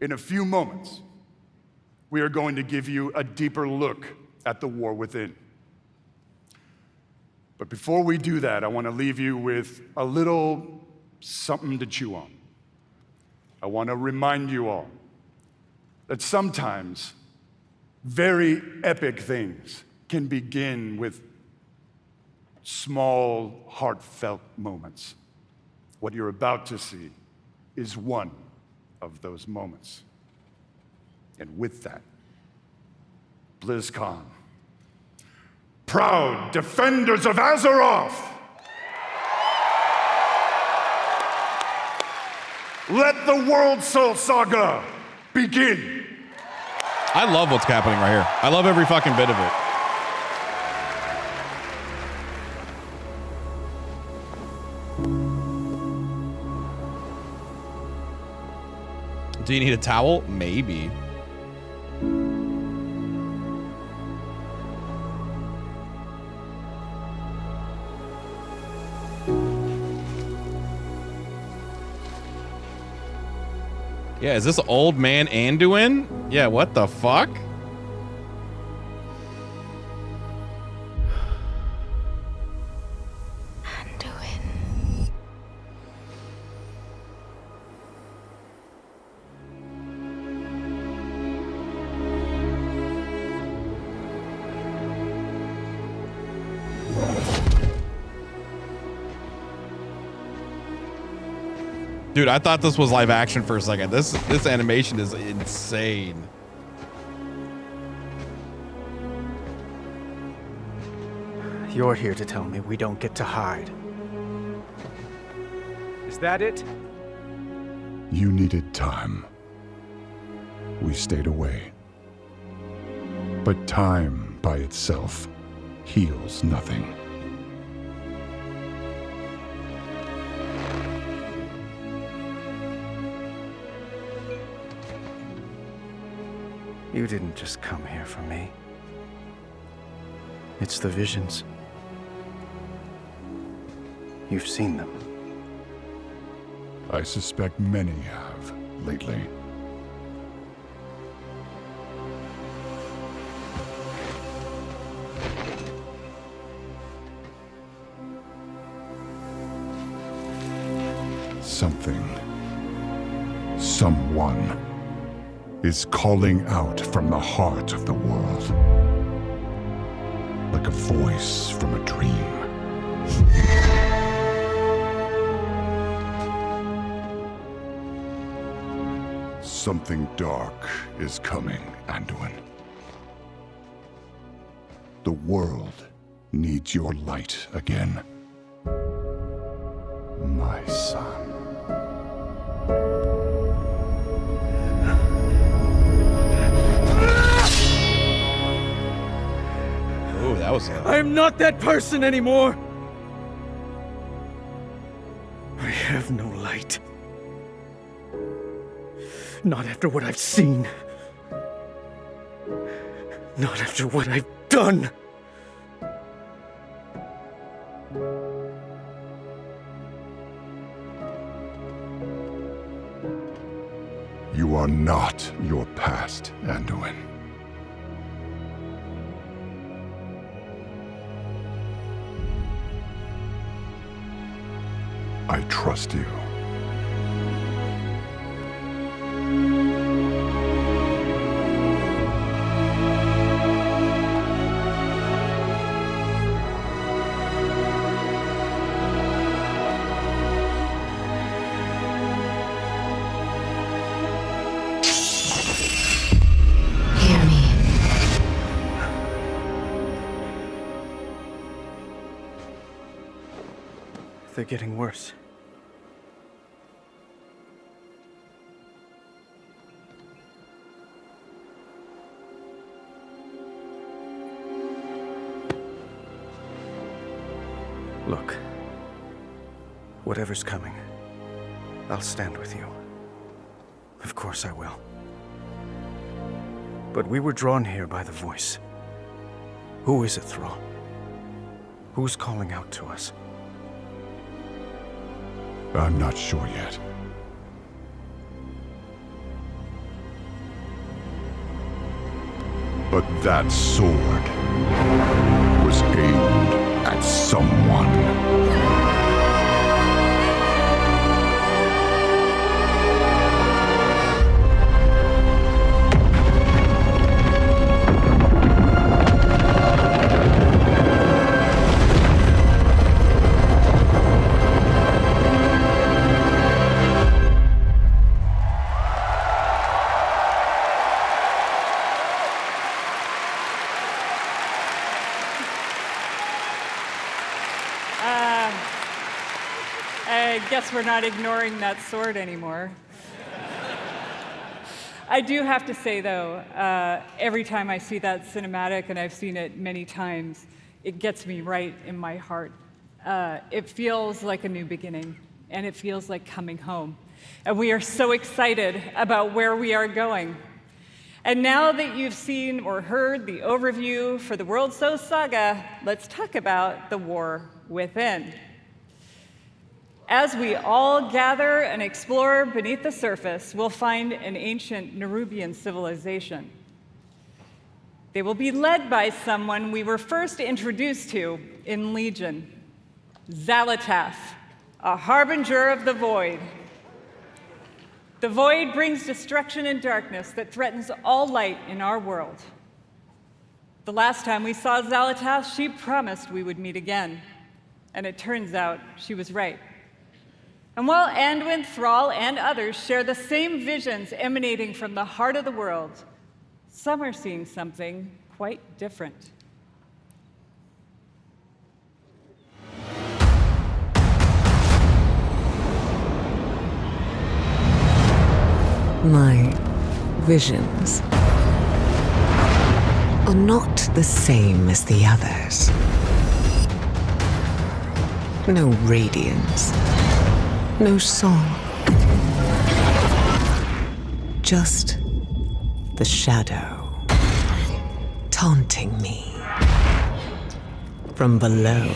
in a few moments, we are going to give you a deeper look at the war within. But before we do that, I want to leave you with a little something to chew on. I want to remind you all that sometimes very epic things can begin with small, heartfelt moments. What you're about to see is one of those moments. And with that, BlizzCon, proud defenders of Azeroth, let the World Soul Saga begin. I love what's happening right here. I love every fucking bit of it. Do you need a towel? Maybe. Yeah, is this old man Anduin? Yeah, what the fuck? Dude, I thought this was live action for a second. This animation is insane. You're here to tell me we don't get to hide. Is that it? You needed time. We stayed away. But time by itself heals nothing. You didn't just come here for me. It's the visions. You've seen them. I suspect many have lately. Something, someone is calling out from the heart of the world, like a voice from a dream. Something dark is coming, Anduin. The world needs your light again, my son. Oh, that was I am not that person anymore! I have no light. Not after what I've seen. Not after what I've done. You are not your past, Anduin. I trust you. Hear me. They're getting worse. Look, whatever's coming, I'll stand with you. Of course I will. But we were drawn here by the voice. Who is it, Thrall? Who's calling out to us? I'm not sure yet. But that sword was aimed at someone. I guess we're not ignoring that sword anymore. I do have to say, though, every time I see that cinematic, and I've seen it many times, it gets me right in my heart. It feels like a new beginning, and it feels like coming home. And we are so excited about where we are going. And now that you've seen or heard the overview for the World So Saga, let's talk about the war within. As we all gather and explore beneath the surface, we'll find an ancient Nerubian civilization. They will be led by someone we were first introduced to in Legion, Xal'atath, a harbinger of the Void. The Void brings destruction and darkness that threatens all light in our world. The last time we saw Xal'atath, she promised we would meet again, and it turns out she was right. And while Anduin, Thrall, and others share the same visions emanating from the heart of the world, some are seeing something quite different. My visions are not the same as the others. No radiance. No song. Just the shadow taunting me from below.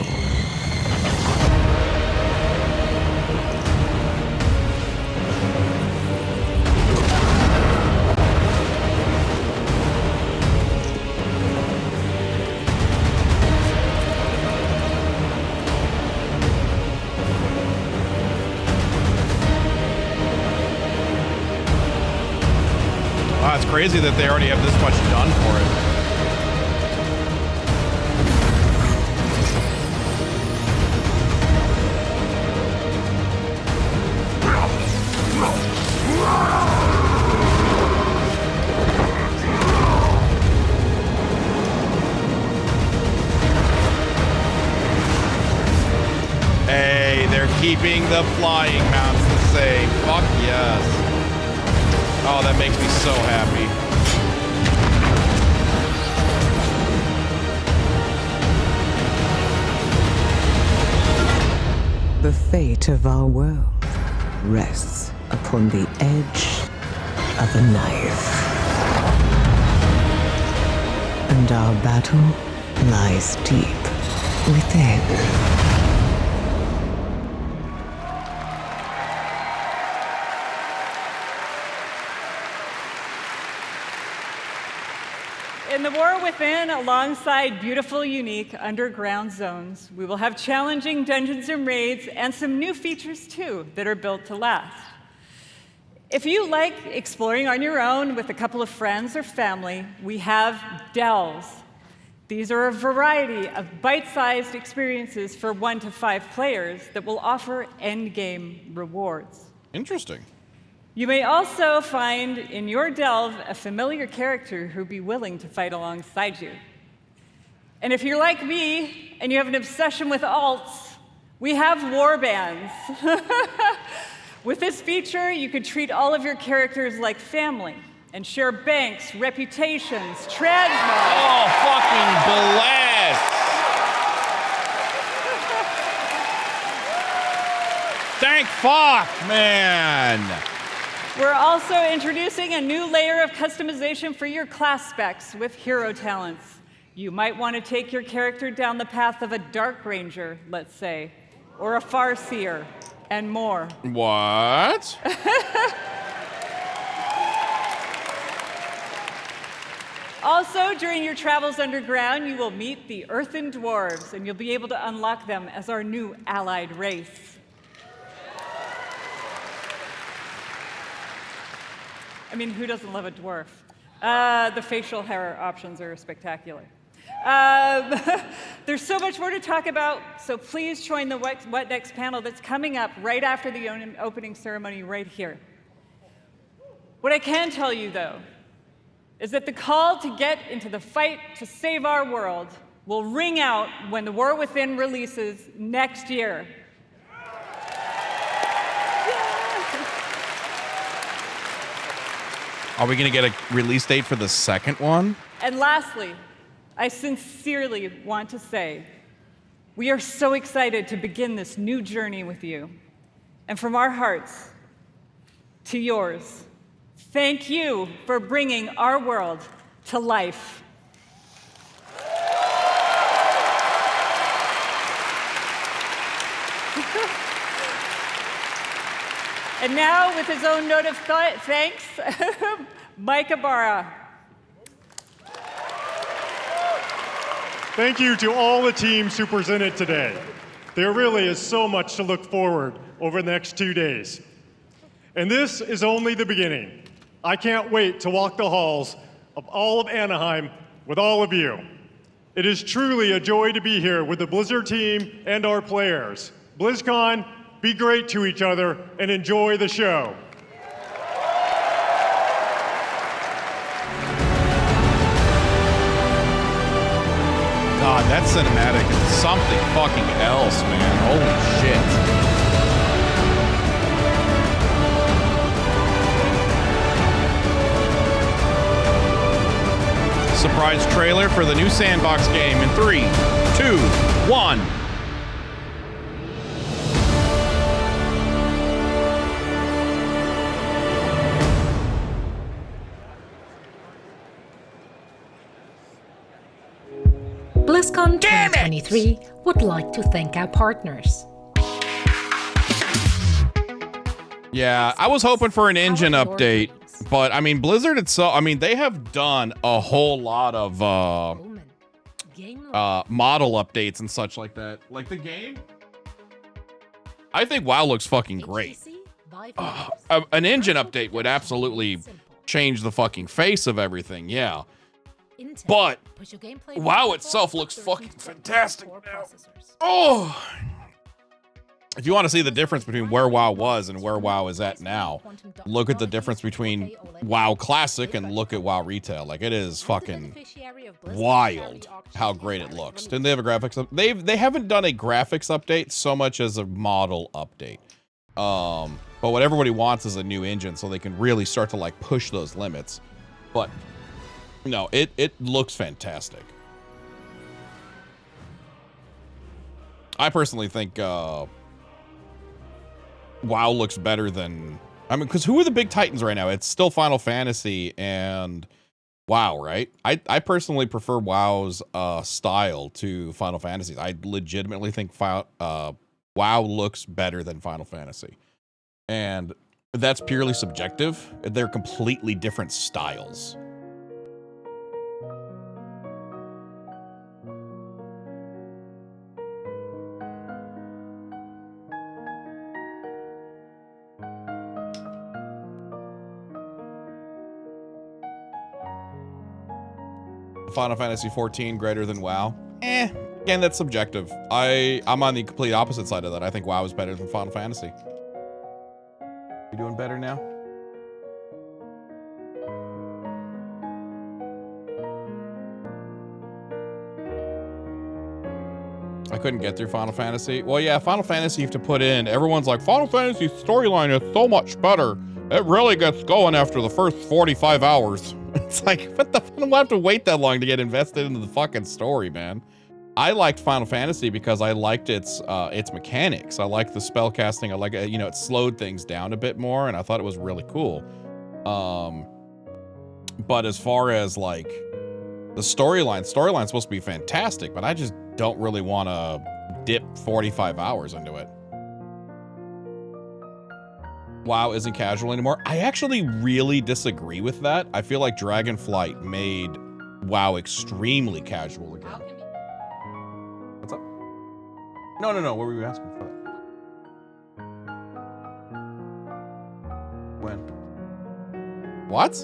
it's crazy that they already have this much done for it. Hey, they're keeping the flying mounts the same. Fuck yes. Oh, that makes me so happy. The fate of our world rests upon the edge of a knife. And our battle lies deep within. In the War Within, alongside beautiful, unique underground zones, we will have challenging dungeons and raids and some new features too that are built to last. If you like exploring on your own with a couple of friends or family, we have delves. These are a variety of bite-sized experiences for 1 to 5 players that will offer endgame rewards. Interesting. You may also find in your delve a familiar character who'd be willing to fight alongside you. And if you're like me and you have an obsession with alts, we have warbands. With this feature, you could treat all of your characters like family and share banks, reputations, transmog. Oh, fucking blast! Thank fuck, man! We're also introducing a new layer of customization for your class specs with hero talents. You might want to take your character down the path of a Dark Ranger, let's say, or a Farseer, and more. What? Also, during your travels underground, you will meet the Earthen Dwarves, and you'll be able to unlock them as our new allied race. I mean, who doesn't love a dwarf? The facial hair options are spectacular. There's so much more to talk about, so please join the What Next panel that's coming up right after the opening ceremony right here. What I can tell you, though, is that the call to get into the fight to save our world will ring out when The War Within releases next year. Are we gonna get a release date for the second one? And lastly, I sincerely want to say, we are so excited to begin this new journey with you. And from our hearts to yours, thank you for bringing our world to life. And now, with his own note of thanks, Mike Ibarra. Thank you to all the teams who presented today. There really is so much to look forward over the next 2 days. And this is only the beginning. I can't wait to walk the halls of all of Anaheim with all of you. It is truly a joy to be here with the Blizzard team and our players. BlizzCon, be great to each other and enjoy the show. God, that cinematic is something fucking else, man. Holy shit. Surprise trailer for the new Sandbox game in 3, 2, 1. BlizzCon 2023 would like to thank our partners. Yeah, I was hoping for an engine update, but I mean, Blizzard itself, I mean, they have done a whole lot of model updates and such like that. Like the game, I think WoW looks fucking great. An engine update would absolutely change the fucking face of everything, yeah. Intel, But push your gameplay WoW forward itself with looks 13 fucking fantastic now. processors. Oh! If you want to see the difference between where WoW was and where WoW is at now, look at the difference between WoW Classic and look at WoW Retail. Like, it is fucking wild how great it looks. Didn't they have a graphics up? They haven't done a graphics update so much as a model update. But what everybody wants is a new engine so they can really start to like push those limits. But no, it looks fantastic. I personally think WoW looks better than, I mean, because who are the big titans right now? It's still Final Fantasy and WoW, right? I personally prefer WoW's style to Final Fantasy's. I legitimately think WoW looks better than Final Fantasy. And that's purely subjective. They're completely different styles. Final Fantasy 14 greater than WoW? Again, that's subjective. I'm on the complete opposite side of that. I think WoW is better than Final Fantasy. You doing better now? I couldn't get through Final Fantasy. Well, yeah, Final Fantasy you have to put in. Everyone's like, Final Fantasy's storyline is so much better. It really gets going after the first 45 hours. It's like, what the fuck? I don't have to wait that long to get invested into the fucking story, man. I liked Final Fantasy because I liked its mechanics. I liked the spell casting. I like it, you know, it slowed things down a bit more, and I thought it was really cool. But as far as like the storyline's supposed to be fantastic, but I just don't really want to dip 45 hours into it. WoW isn't casual anymore. I actually really disagree with that. I feel like Dragonflight made WoW extremely casual again. What's up? No. What were you asking for? When? What?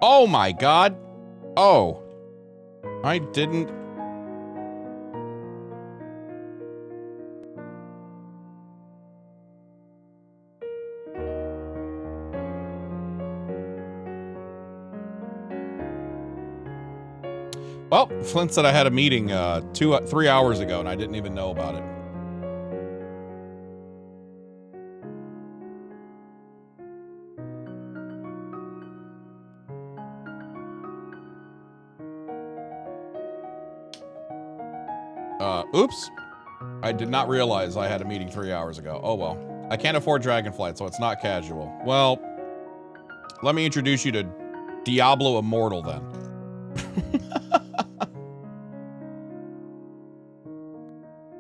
Oh my God. Oh, I didn't. Well, Flint said I had a meeting 3 hours ago and I didn't even know about it. Oops. I did not realize I had a meeting 3 hours ago. Oh well. I can't afford Dragonflight, so it's not casual. Well, let me introduce you to Diablo Immortal then.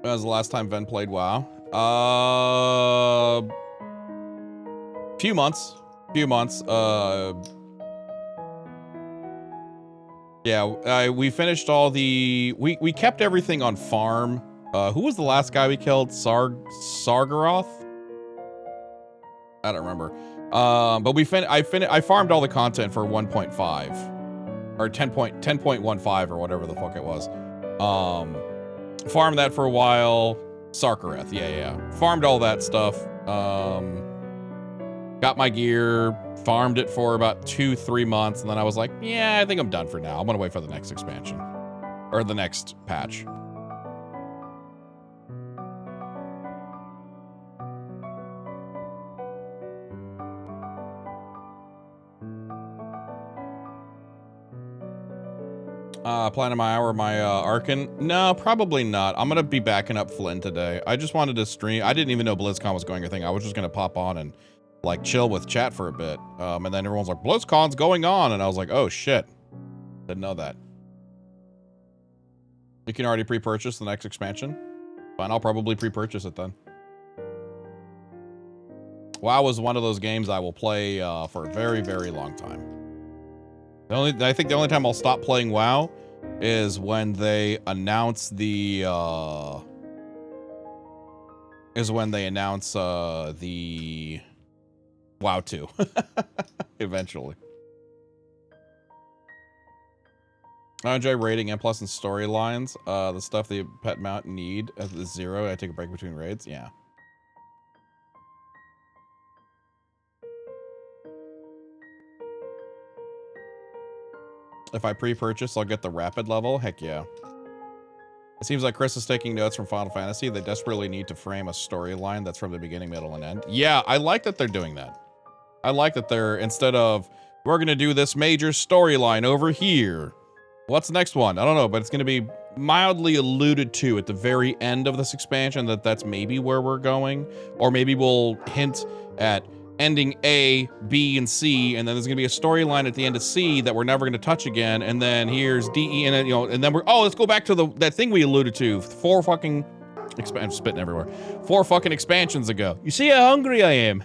When was the last time Ven played WoW? Few months. Yeah, we finished all the... We kept everything on farm. Who was the last guy we killed? Sargaroth? I don't remember. But I farmed all the content for 1.5. Or 10.15 or whatever the fuck it was. Farmed that for a while. Sarkareth, yeah. Farmed all that stuff. Got my gear, farmed it for about 2-3 months, and then I was like, yeah, I think I'm done for now. I'm gonna wait for the next expansion. Or the next patch. Planning my hour, my Arkan? No, probably not. I'm gonna be backing up Flynn today. I just wanted to stream. I didn't even know BlizzCon was going or thing. I was just gonna pop on and like chill with chat for a bit. And then everyone's like, BlizzCon's going on. And I was like, oh shit. Didn't know that. You can already pre-purchase the next expansion. Fine, I'll probably pre-purchase it then. WoW is one of those games I will play for a very, very long time. I think the only time I'll stop playing WoW is when they announce the WoW 2 eventually. I enjoy raiding M+ and storylines. The stuff the pet mount need at the 0. I take a break between raids. Yeah. If I pre-purchase, I'll get the rapid level. Heck yeah. It seems like Chris is taking notes from Final Fantasy. They desperately need to frame a storyline that's from the beginning, middle, and end. Yeah, I like that they're doing that. I like that they're, instead of, we're going to do this major storyline over here. What's the next one? I don't know, but it's going to be mildly alluded to at the very end of this expansion that that's maybe where we're going. Or maybe we'll hint at ending A, B, and C, and then there's gonna be a storyline at the end of C that we're never gonna touch again, and then here's D, E, and then, you know, and then we're, oh, let's go back to that thing we alluded to 4 fucking, I'm spitting everywhere, 4 fucking expansions ago. You see how hungry I am.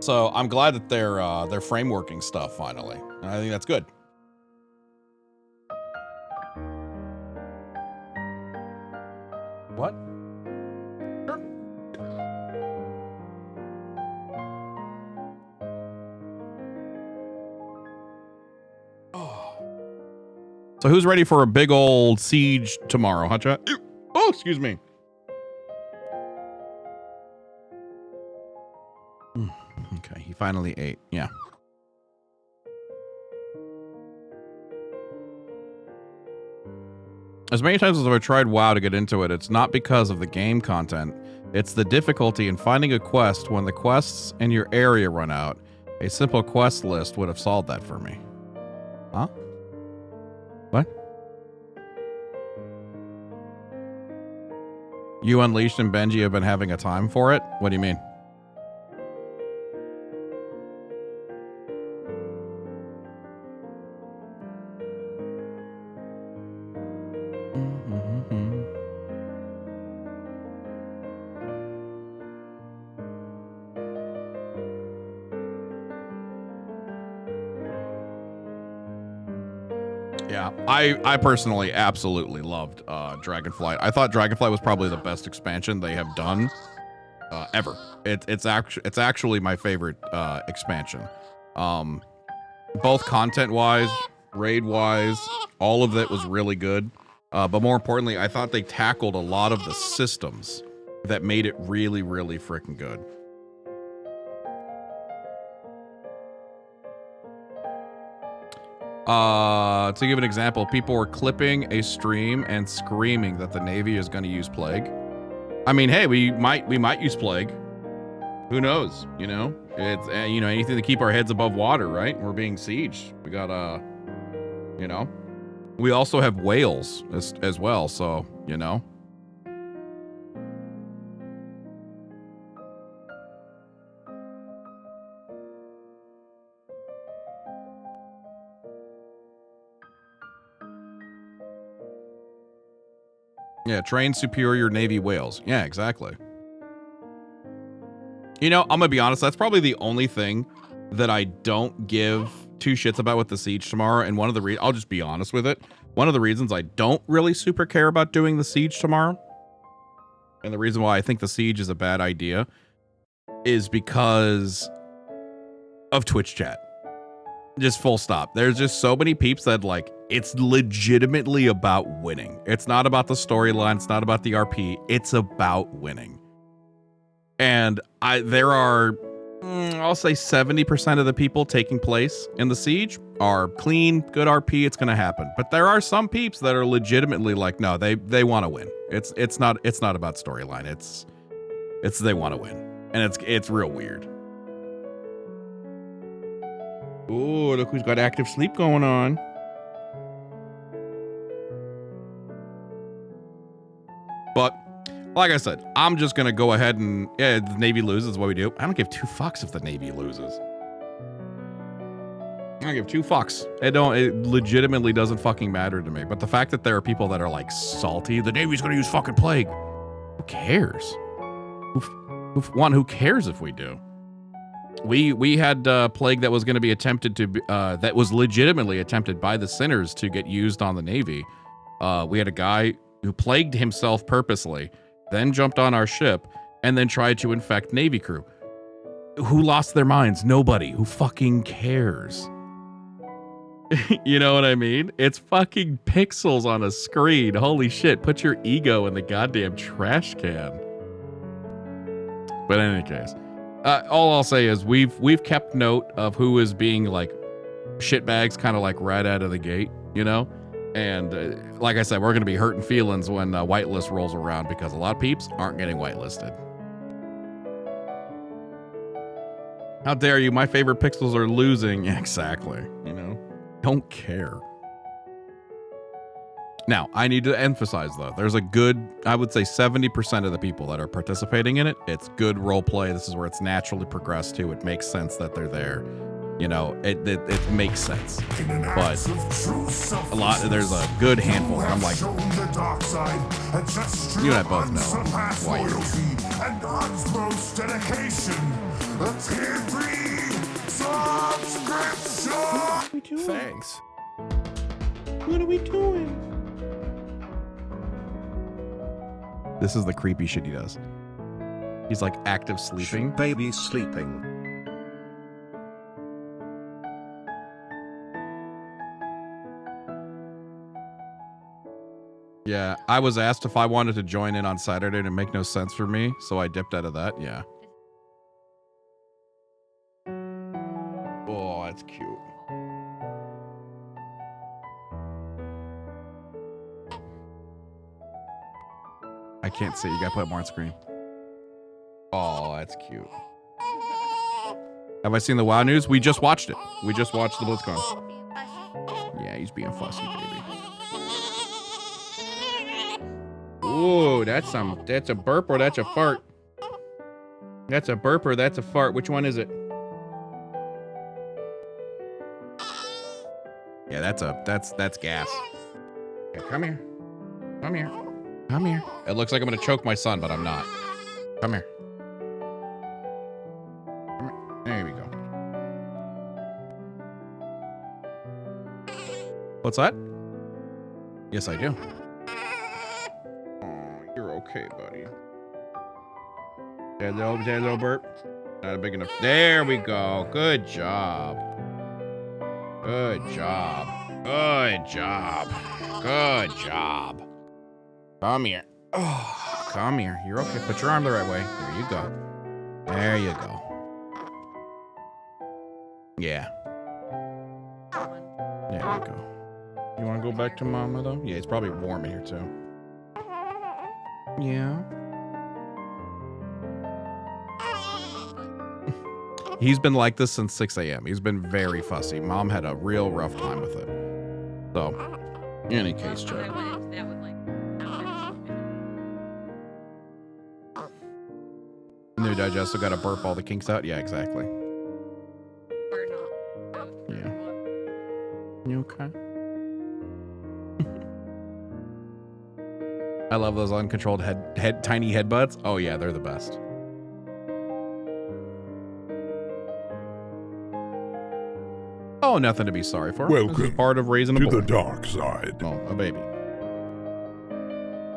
So I'm glad that they're frameworking stuff finally. And I think that's good. What? So who's ready for a big old siege tomorrow, huh, chat? Oh, excuse me. Okay, he finally ate. Yeah. As many times as I've tried WoW to get into it, it's not because of the game content. It's the difficulty in finding a quest when the quests in your area run out. A simple quest list would have solved that for me. Huh? What? You Unleashed and Benji have been having a time for it? What do you mean? Yeah, I personally absolutely loved Dragonflight. I thought Dragonflight was probably the best expansion they have done ever. It's actually my favorite expansion. Both content-wise, raid-wise, all of it was really good. But more importantly, I thought they tackled a lot of the systems that made it really, really freaking good. To give an example, people were clipping a stream and screaming that the Navy is going to use Plague. I mean, hey, we might use Plague. Who knows? You know, it's you know, anything to keep our heads above water, right? We're being sieged. We got you know, we also have whales as well. So you know. Yeah, train superior Navy whales. Yeah, exactly. You know, I'm gonna be honest, that's probably the only thing that I don't give two shits about with the siege tomorrow, and one of the I'll just be honest with it. One of the reasons I don't really super care about doing the siege tomorrow, and the reason why I think the siege is a bad idea, is because of Twitch chat. Just full stop. There's just so many peeps that like, it's legitimately about winning. It's not about the storyline. It's not about the RP. It's about winning. And there are, I'll say 70% of the people taking place in the siege are clean, good RP. It's going to happen. But there are some peeps that are legitimately like, no, they want to win. It's not about storyline. It's they want to win. And it's real weird. Oh, look who's got active sleep going on. But like I said, I'm just going to go ahead and, yeah, the Navy loses, what we do. I don't give 2 fucks if the Navy loses. I don't give 2 fucks. It legitimately doesn't fucking matter to me. But the fact that there are people that are like salty, the Navy's going to use fucking Plague. Who cares? Who cares if we do? We had plague that was going to be attempted to that was legitimately attempted by the Sinners to get used on the Navy. We had a guy who plagued himself purposely, then jumped on our ship and then tried to infect Navy crew. Who lost their minds? Nobody. Who fucking cares? You know what I mean? It's fucking pixels on a screen. Holy shit. Put your ego in the goddamn trash can. But in any case, all I'll say is we've kept note of who is being like shitbags kind of like right out of the gate, you know? And like I said, we're going to be hurting feelings when whitelist rolls around because a lot of peeps aren't getting whitelisted. How dare you? My favorite pixels are losing. Exactly. You know, don't care. Now, I need to emphasize though, there's a good, I would say 70% of the people that are participating in it, it's good role play. This is where it's naturally progressed to. It makes sense that they're there. You know, it makes sense. But a lot, there's a good handful. I'm like, you and I both know why you're here. And God's most dedication. A TV subscription. Thanks. What are we doing? This is the creepy shit he does. He's like active sleeping. Baby sleeping. Yeah, I was asked if I wanted to join in on Saturday and it make no sense for me, so I dipped out of that. Yeah. Oh, that's cute. I can't see. You gotta put more on screen. Oh, that's cute. Have I seen the WoW news? We just watched it. We just watched the BlizzCon. Yeah, he's being fussy, baby. Ooh, that's a burp or that's a fart. That's a burp or that's a fart. Which one is it? Yeah, that's gas. Okay, come here. Come here. Come here. It looks like I'm gonna choke my son, but I'm not. Come here. Come here. There we go. What's that? Yes, I do. You're okay, buddy. That little burp. Not a big enough. There we go. Good job. Good job. Good job. Good job. Come here. Oh, come here. You're okay. Put your arm the right way. There you go. There you go. Yeah. There you go. You want to go back to mama though? Yeah, it's probably warm in here too. Yeah. He's been like this since 6 a.m. He's been very fussy. Mom had a real rough time with it. So, in any case, Chuck. New digestive got to burp all the kinks out? Yeah, exactly. Yeah. You okay? I love those uncontrolled tiny headbutts. Oh yeah, they're the best. Oh, nothing to be sorry for. Welcome this is part of raising a boy. to the dark side. Oh, a baby.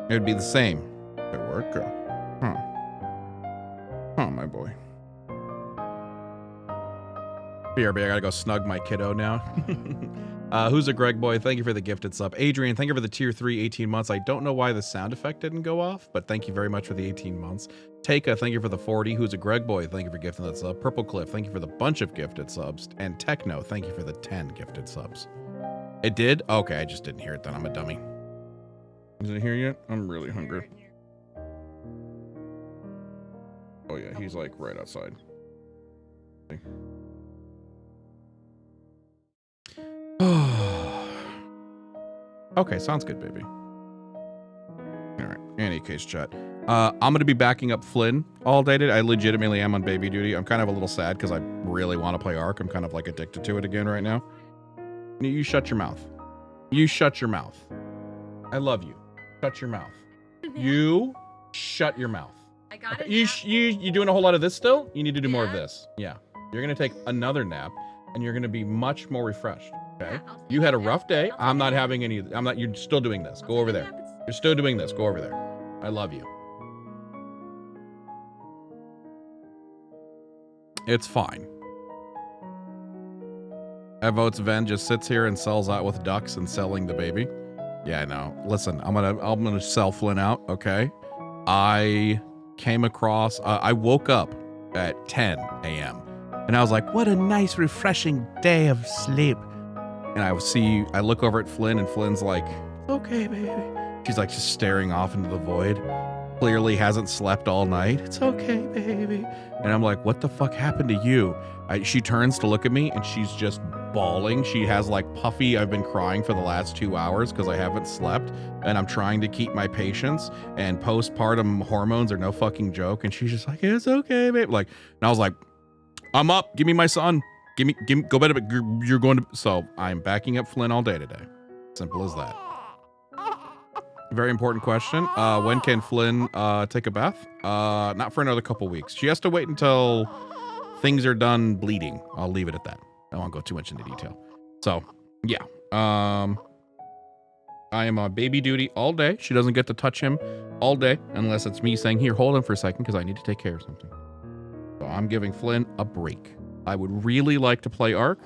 It would be the same. At work. Huh. Huh, my boy. BRB, I gotta go snug my kiddo now. Who's a Greg boy? Thank you for the gifted sub. Adrian, thank you for the tier 3 18 months. I don't know why the sound effect didn't go off, but thank you very much for the 18 months. Taka, thank you for the 40. Who's a Greg boy? Thank you for gifting that sub. Purple Cliff, thank you for the bunch of gifted subs. And Techno, thank you for the 10 gifted subs. It did? Okay, I just didn't hear it then. I'm a dummy. Is it here yet? I'm really hungry. Oh yeah, he's like right outside. Okay, sounds good, baby. All right, in any case, chat. I'm going to be backing up Flynn all day today. I legitimately am on baby duty. I'm kind of a little sad because I really want to play Ark. I'm kind of like addicted to it again right now. You shut your mouth. You shut your mouth. I love you. Shut your mouth. You shut your mouth. I got it. You doing a whole lot of this still? You need to do more of this. Yeah. You're gonna take another nap, and you're gonna be much more refreshed. Okay. You had a rough day. I'm not having any. I'm not. You're still doing this. Go over there. You're still doing this. Go over there. I love you. It's fine. Votes Ven just sits here and sells out with ducks and selling the baby. Yeah, I know. Listen, I'm gonna sell Flynn out. Okay. I came across. I woke up at 10 a.m. and I was like, "What a nice, refreshing day of sleep." And I look over at Flynn, and Flynn's like, "Okay, baby." She's like just staring off into the void. Clearly hasn't slept all night. "It's okay, baby." And I'm like, "What the fuck happened to you?" She turns to look at me, and she's just bawling. She has like puffy, I've been crying for the last 2 hours because I haven't slept, and I'm trying to keep my patience, and postpartum hormones are no fucking joke. And she's just like, "It's okay, babe." Like, and I was like, "I'm up. Give me my son. Give me, go bed. You're going to." So I'm backing up Flynn all day today. Simple as that. Very important question. When can Flynn take a bath? Not for another couple weeks. She has to wait until things are done bleeding. I'll leave it at that. I won't go too much into detail. So, yeah. I am on baby duty all day. She doesn't get to touch him all day unless it's me saying, "Here, hold him for a second because I need to take care of something." So I'm giving Flynn a break. I would really like to play Ark,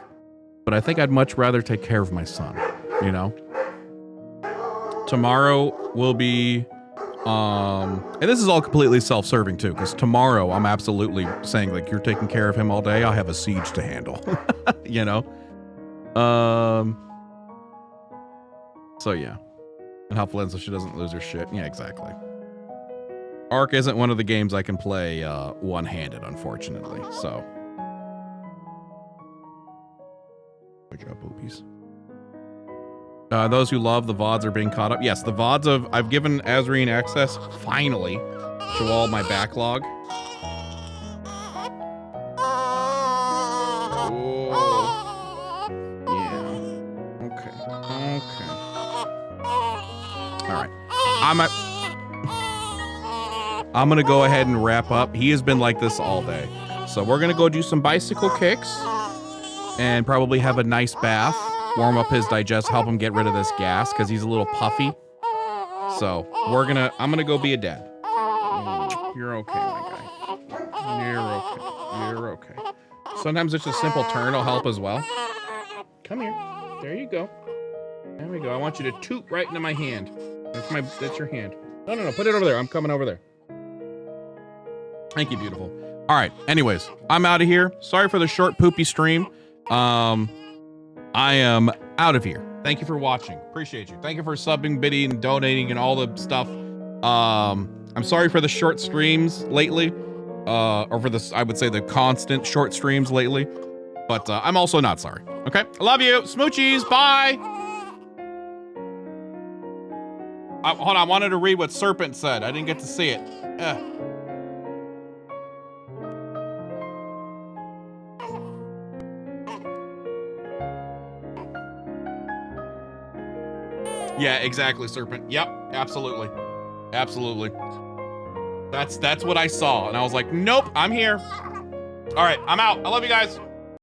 but I think I'd much rather take care of my son, you know? Tomorrow will be, and this is all completely self-serving too, because tomorrow I'm absolutely saying, like, "You're taking care of him all day. I have a siege to handle," you know? So yeah. And help Lynn so she doesn't lose her shit. Yeah, exactly. Ark isn't one of the games I can play one-handed, unfortunately, so. Good job, boobies. Those who love the VODs are being caught up. Yes, the VODs of... I've given Azreen access, finally, to all my backlog. Oh. Yeah. Okay. All right. I'm going to go ahead and wrap up. He has been like this all day. So we're going to go do some bicycle kicks and probably have a nice bath. Warm up his digest, help him get rid of this gas because he's a little puffy. So I'm gonna go be a dad. You're okay, my guy. You're okay. Sometimes just a simple turn will help as well. Come here. There you go. There we go. I want you to toot right into my hand. That's your hand. No. Put it over there. I'm coming over there. Thank you, beautiful. All right. Anyways, I'm out of here. Sorry for the short poopy stream. I am out of here. Thank you for watching. Appreciate you. Thank you for subbing, bidding, and donating, and all the stuff. I'm sorry for the short streams lately, or for this, I would say the constant short streams lately, but I'm also not sorry. Okay, I love you. Smoochies. Bye. Hold on. I wanted to read what Serpent said. I didn't get to see it. Yeah, exactly, Serpent. Yep, absolutely. Absolutely. That's what I saw, and I was like, nope, I'm here. All right, I'm out. I love you guys.